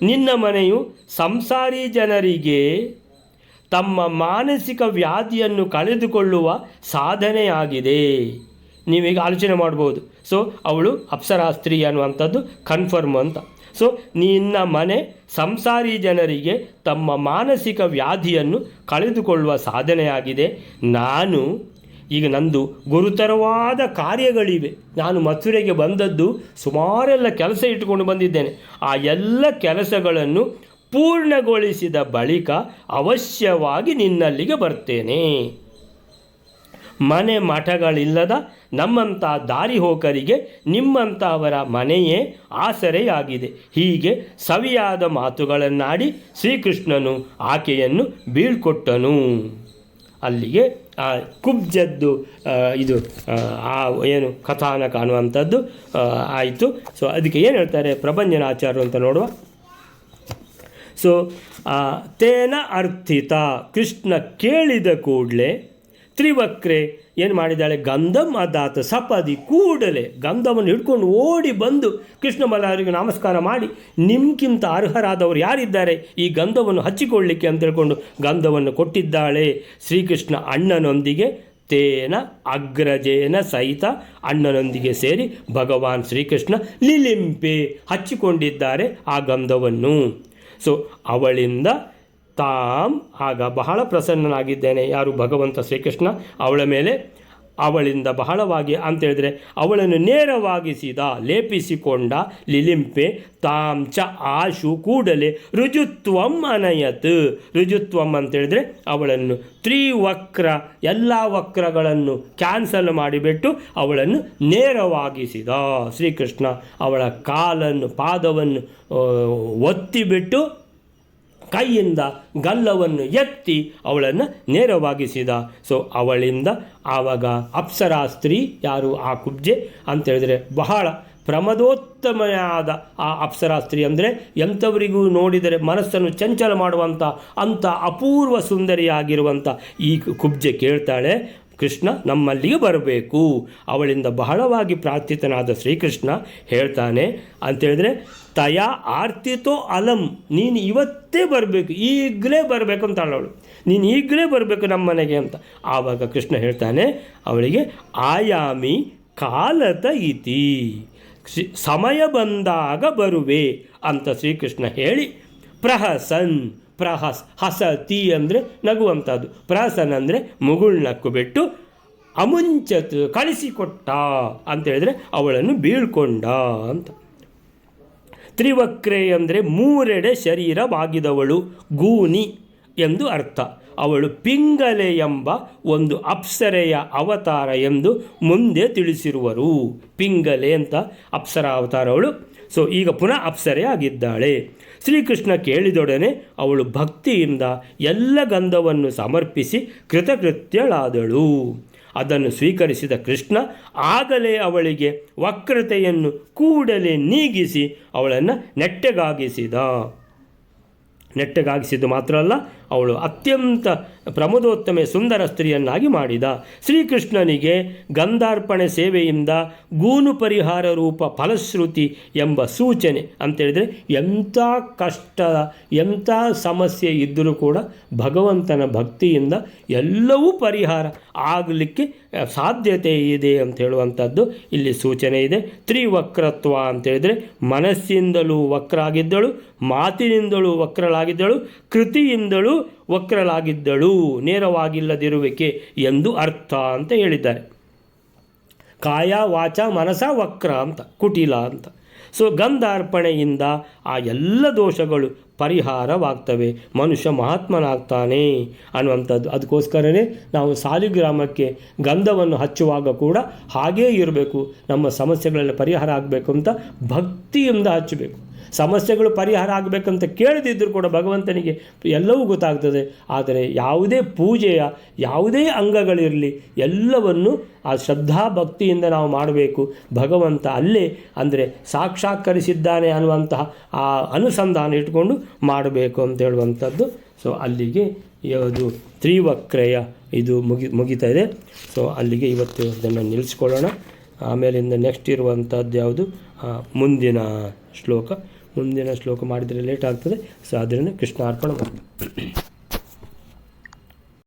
ನಿನ್ನ ಮನೆಯು ಸಂಸಾರಿ ಜನರಿಗೆ ತಮ್ಮ ಮಾನಸಿಕ ವ್ಯಾಧಿಯನ್ನು ಕಳೆದುಕೊಳ್ಳುವ ಸಾಧನೆಯಾಗಿದೆ. ನೀವೀಗ ಆಲೋಚನೆ ಮಾಡ್ಬೋದು. ಸೊ ಅವಳು ಅಪ್ಸರಾ ಸ್ತ್ರೀ ಅನ್ನುವಂಥದ್ದು ಕನ್ಫರ್ಮ್ ಅಂತ. ಸೊ ನಿನ್ನ ಮನೆ ಸಂಸಾರಿ ಜನರಿಗೆ ತಮ್ಮ ಮಾನಸಿಕ ವ್ಯಾಧಿಯನ್ನು ಕಳೆದುಕೊಳ್ಳುವ ಸಾಧನೆಯಾಗಿದೆ. ನಾನು ಈಗ ನಂದು ಗುರುತರವಾದ ಕಾರ್ಯಗಳಿವೆ. ನಾನು ಮಥುರೆಗೆ ಬಂದದ್ದು ಸುಮಾರೆಲ್ಲ ಕೆಲಸ ಇಟ್ಟುಕೊಂಡು ಬಂದಿದ್ದೇನೆ. ಆ ಎಲ್ಲ ಕೆಲಸಗಳನ್ನು ಪೂರ್ಣಗೊಳಿಸಿದ ಬಳಿಕ ಅವಶ್ಯವಾಗಿ ನಿನ್ನಲ್ಲಿಗೆ ಬರ್ತೇನೆ. ಮನೆ ಮಠಗಳಿಲ್ಲದ ನಮ್ಮಂಥ ದಾರಿ ಹೋಕರಿಗೆ ನಿಮ್ಮಂಥವರ ಮನೆಯೇ ಆಸರೆಯಾಗಿದೆ. ಹೀಗೆ ಸವಿಯಾದ ಮಾತುಗಳನ್ನಾಡಿ ಶ್ರೀಕೃಷ್ಣನು ಆಕೆಯನ್ನು ಬೀಳ್ಕೊಟ್ಟನು. ಅಲ್ಲಿಗೆ ಆ ಕುಬ್ಜದ್ದು ಇದು ಏನು ಕಥಾನಕ ಅನ್ನುವಂಥದ್ದು ಆಯಿತು. ಸೊ ಅದಕ್ಕೆ ಏನು ಹೇಳ್ತಾರೆ ಪ್ರಭಂಜನಾಚಾರ್ಯರು ಅಂತ ನೋಡುವ. ಸೊ ತೇನ ಅರ್ಥಿತ, ಕೃಷ್ಣ ಕೇಳಿದ ಕೂಡಲೇ ತ್ರಿವಕ್ರೆ ಏನು ಮಾಡಿದ್ದಾಳೆ, ಗಂಧಂ ಅದಾತ ಸಪದಿ, ಕೂಡಲೇ ಗಂಧವನ್ನು ಹಿಡ್ಕೊಂಡು ಓಡಿ ಬಂದು ಕೃಷ್ಣ ಬಲರಾಮರಿಗೆ ನಮಸ್ಕಾರ ಮಾಡಿ, ನಿಮ್ಗಿಂತ ಅರ್ಹರಾದವರು ಯಾರಿದ್ದಾರೆ ಈ ಗಂಧವನ್ನು ಹಚ್ಚಿಕೊಳ್ಳಿಕ್ಕೆ ಅಂತ ಹೇಳ್ಕೊಂಡು ಗಂಧವನ್ನು ಕೊಟ್ಟಿದ್ದಾಳೆ. ಶ್ರೀಕೃಷ್ಣ ಅಣ್ಣನೊಂದಿಗೆ ತೇನ ಅಗ್ರಜೇನ ಸಹಿತ ಅಣ್ಣನೊಂದಿಗೆ ಸೇರಿ ಭಗವಾನ್ ಶ್ರೀಕೃಷ್ಣ ಲಿಲಿಂಪೆ ಹಚ್ಚಿಕೊಂಡಿದ್ದಾರೆ ಆ ಗಂಧವನ್ನು. ಸೊ ಅವಳಿಂದ ಆಗ ಬಹಳ ಪ್ರಸನ್ನನಾಗಿದ್ದೇನೆ. ಯಾರು? ಭಗವಂತ ಶ್ರೀಕೃಷ್ಣ ಅವಳ ಮೇಲೆ. ಅವಳಿಂದ ಬಹಳವಾಗಿ ಅಂತೇಳಿದರೆ ಅವಳನ್ನು ನೇರವಾಗಿಸಿದ, ಲೇಪಿಸಿಕೊಂಡ. ಲಿಲಿಂಪೆ ತಾಂಚ ಆಶು, ಕೂಡಲೇ ರುಜುತ್ವಂ ಅನಯತ್. ರುಜುತ್ವಂ ಅಂತೇಳಿದರೆ ಅವಳನ್ನು ತ್ರಿವಕ್ರ, ಎಲ್ಲ ವಕ್ರಗಳನ್ನು ಕ್ಯಾನ್ಸಲ್ ಮಾಡಿಬಿಟ್ಟು ಅವಳನ್ನು ನೇರವಾಗಿಸಿದ ಶ್ರೀಕೃಷ್ಣ. ಅವಳ ಕಾಲನ್ನು, ಪಾದವನ್ನು ಒತ್ತಿಬಿಟ್ಟು ಕೈಯಿಂದ ಗಲ್ಲವನ್ನು ಎತ್ತಿ ಅವಳನ್ನು ನೇರವಾಗಿಸಿದ. ಸೊ ಅವಳಿಂದ ಆವಾಗ ಅಪ್ಸರಾ ಸ್ತ್ರೀ ಯಾರು? ಆ ಕುಬ್ಜೆ ಅಂತೇಳಿದರೆ ಬಹಳ ಪ್ರಮದೋತ್ತಮೆಯಾದ ಆ ಅಪ್ಸರಾ ಸ್ತ್ರೀ ಅಂದರೆ ಎಂಥವರಿಗೂ ನೋಡಿದರೆ ಮನಸ್ಸನ್ನು ಚಂಚಲ ಮಾಡುವಂಥ ಅಂಥ ಅಪೂರ್ವ ಸುಂದರಿಯಾಗಿರುವಂಥ ಈ ಕುಬ್ಜೆ ಕೇಳ್ತಾಳೆ, ಕೃಷ್ಣ ನಮ್ಮಲ್ಲಿಗೆ ಬರಬೇಕು. ಅವಳಿಂದ ಬಹಳವಾಗಿ ಪ್ರಾರ್ಥಿತನಾದ ಶ್ರೀಕೃಷ್ಣ ಹೇಳ್ತಾನೆ ಅಂತೇಳಿದರೆ, ತಯ ಆರ್ತಿತೋ ಅಲಂ, ನೀನು ಇವತ್ತೇ ಬರಬೇಕು, ಈಗಲೇ ಬರಬೇಕು ಅಂತ ಅವಳು, ನೀನು ಈಗಲೇ ಬರಬೇಕು ನಮ್ಮ ಮನೆಗೆ ಅಂತ. ಆವಾಗ ಕೃಷ್ಣ ಹೇಳ್ತಾನೆ ಅವಳಿಗೆ, ಆಯಾಮಿ ಕಾಲತ ಇತಿ, ಸಮಯ ಬಂದಾಗ ಬರುವೆ ಅಂತ ಶ್ರೀಕೃಷ್ಣ ಹೇಳಿ ಪ್ರಹಸನ್, ಹಸತಿ ಅಂದರೆ ನಗುವಂಥದ್ದು, ಪ್ರಹಸನ್ ಅಂದರೆ ಮುಗುಳ್ನಕ್ಕು ಬಿಟ್ಟು ಅಮುಂಚತ್ ಕಳಿಸಿಕೊಟ್ಟ ಅಂತೇಳಿದರೆ ಅವಳನ್ನು ಬೀಳ್ಕೊಂಡ ಅಂತ. ತ್ರಿವಕ್ರೆ ಅಂದರೆ ಮೂರೆಡೆ ಶರೀರವಾಗಿದವಳು, ಗೂನಿ ಎಂದು ಅರ್ಥ. ಅವಳು ಪಿಂಗಲೆ ಎಂಬ ಒಂದು ಅಪ್ಸರೆಯ ಅವತಾರ ಎಂದು ಮುಂದೆ ತಿಳಿಸಿರುವರು. ಪಿಂಗಲೆ ಅಂತ ಅಪ್ಸರ ಅವತಾರ ಅವಳು. ಸೊ ಈಗ ಪುನಃ ಅಪ್ಸರೆ ಆಗಿದ್ದಾಳೆ. ಶ್ರೀಕೃಷ್ಣ ಕೇಳಿದೊಡನೆ ಅವಳು ಭಕ್ತಿಯಿಂದ ಎಲ್ಲ ಗಂಧವನ್ನು ಸಮರ್ಪಿಸಿ ಕೃತಕೃತ್ಯಳಾದಳು. ಅದನ್ನು ಸ್ವೀಕರಿಸಿದ ಕೃಷ್ಣ ಆಗಲೇ ಅವಳಿಗೆ ವಕ್ರತೆಯನ್ನು ಕೂಡಲೇ ನೀಗಿಸಿ ಅವಳನ್ನು ನೆಟ್ಟಗಾಗಿಸಿದ್ದು ಮಾತ್ರ ಅಲ್ಲ, ಅವಳು ಅತ್ಯಂತ ಪ್ರಮದೋತ್ತಮೆ ಸುಂದರ ಸ್ತ್ರೀಯನ್ನಾಗಿ ಮಾಡಿದ. ಶ್ರೀಕೃಷ್ಣನಿಗೆ ಗಂಧಾರ್ಪಣೆ ಸೇವೆಯಿಂದ ಗೂನು ಪರಿಹಾರ ರೂಪ ಫಲಶ್ರುತಿ ಎಂಬ ಸೂಚನೆ ಅಂತೇಳಿದರೆ, ಎಂಥ ಕಷ್ಟ ಎಂಥ ಸಮಸ್ಯೆ ಇದ್ದರೂ ಕೂಡ ಭಗವಂತನ ಭಕ್ತಿಯಿಂದ ಎಲ್ಲವೂ ಪರಿಹಾರ ಆಗಲಿಕ್ಕೆ ಸಾಧ್ಯತೆ ಇದೆ ಅಂತ ಹೇಳುವಂಥದ್ದು ಇಲ್ಲಿ ಸೂಚನೆ ಇದೆ. ತ್ರಿವಕ್ರತ್ವ ಅಂತೇಳಿದರೆ ಮನಸ್ಸಿಂದಲೂ ವಕ್ರಾಗಿದ್ದಳು, ಮಾತಿನಿಂದಲೂ ವಕ್ರಳಾಗಿದ್ದಳು, ಕೃತಿಯಿಂದಲೂ ವಕ್ರಳಾಗಿದ್ದಳು, ನೇರವಾಗಿಲ್ಲದಿರುವಿಕೆ ಎಂದು ಅರ್ಥ ಅಂತ ಹೇಳಿದ್ದಾರೆ. ಕಾಯ ವಾಚ ಮನಸ ವಕ್ರ ಅಂತ, ಕುಟಿಲ ಅಂತ. ಸೊ ಗಂಧಾರ್ಪಣೆಯಿಂದ ಆ ಎಲ್ಲ ದೋಷಗಳು ಪರಿಹಾರವಾಗ್ತವೆ, ಮನುಷ್ಯ ಮಹಾತ್ಮನಾಗ್ತಾನೆ ಅನ್ನುವಂಥದ್ದು. ಅದಕ್ಕೋಸ್ಕರನೇ ನಾವು ಸಾಲಿಗ್ರಾಮಕ್ಕೆ ಗಂಧವನ್ನು ಹಚ್ಚುವಾಗ ಕೂಡ ಹಾಗೇ ಇರಬೇಕು. ನಮ್ಮ ಸಮಸ್ಯೆಗಳೆಲ್ಲ ಪರಿಹಾರ ಆಗಬೇಕು ಅಂತ ಭಕ್ತಿಯಿಂದ ಹಚ್ಚಬೇಕು. ಸಮಸ್ಯೆಗಳು ಪರಿಹಾರ ಆಗಬೇಕಂತ ಕೇಳದಿದ್ದರೂ ಕೂಡ ಭಗವಂತನಿಗೆ ಎಲ್ಲವೂ ಗೊತ್ತಾಗ್ತದೆ. ಆದರೆ ಯಾವುದೇ ಪೂಜೆಯ ಯಾವುದೇ ಅಂಗಗಳಿರಲಿ ಎಲ್ಲವನ್ನು ಆ ಶ್ರದ್ಧಾ ಭಕ್ತಿಯಿಂದ ನಾವು ಮಾಡಬೇಕು. ಭಗವಂತ ಅಲ್ಲೇ ಅಂದರೆ ಸಾಕ್ಷಾತ್ಕರಿಸಿದ್ದಾನೆ ಅನ್ನುವಂತಹ ಆ ಅನುಸಂಧಾನ ಇಟ್ಕೊಂಡು ಮಾಡಬೇಕು ಅಂತ ಹೇಳುವಂಥದ್ದು. ಸೊ ಅಲ್ಲಿಗೆ ಯಾವುದು ತ್ರಿವಕ್ರಯ ಇದು ಮುಗಿತಾ ಇದೆ. ಸೊ ಅಲ್ಲಿಗೆ ಇವತ್ತು ಅದನ್ನು ನಿಲ್ಲಿಸ್ಕೊಳ್ಳೋಣ. ಆಮೇಲಿಂದ ನೆಕ್ಸ್ಟ್ ಇರುವಂಥದ್ದು ಯಾವುದು ಮುಂದಿನ ಶ್ಲೋಕ ಮಾಡಿದರೆ ಲೇಟ್ ಆಗ್ತದೆ. ಸೊ ಅದರಿಂದ ಕೃಷ್ಣ ಅರ್ಪಣೆ ಮಾಡಿ.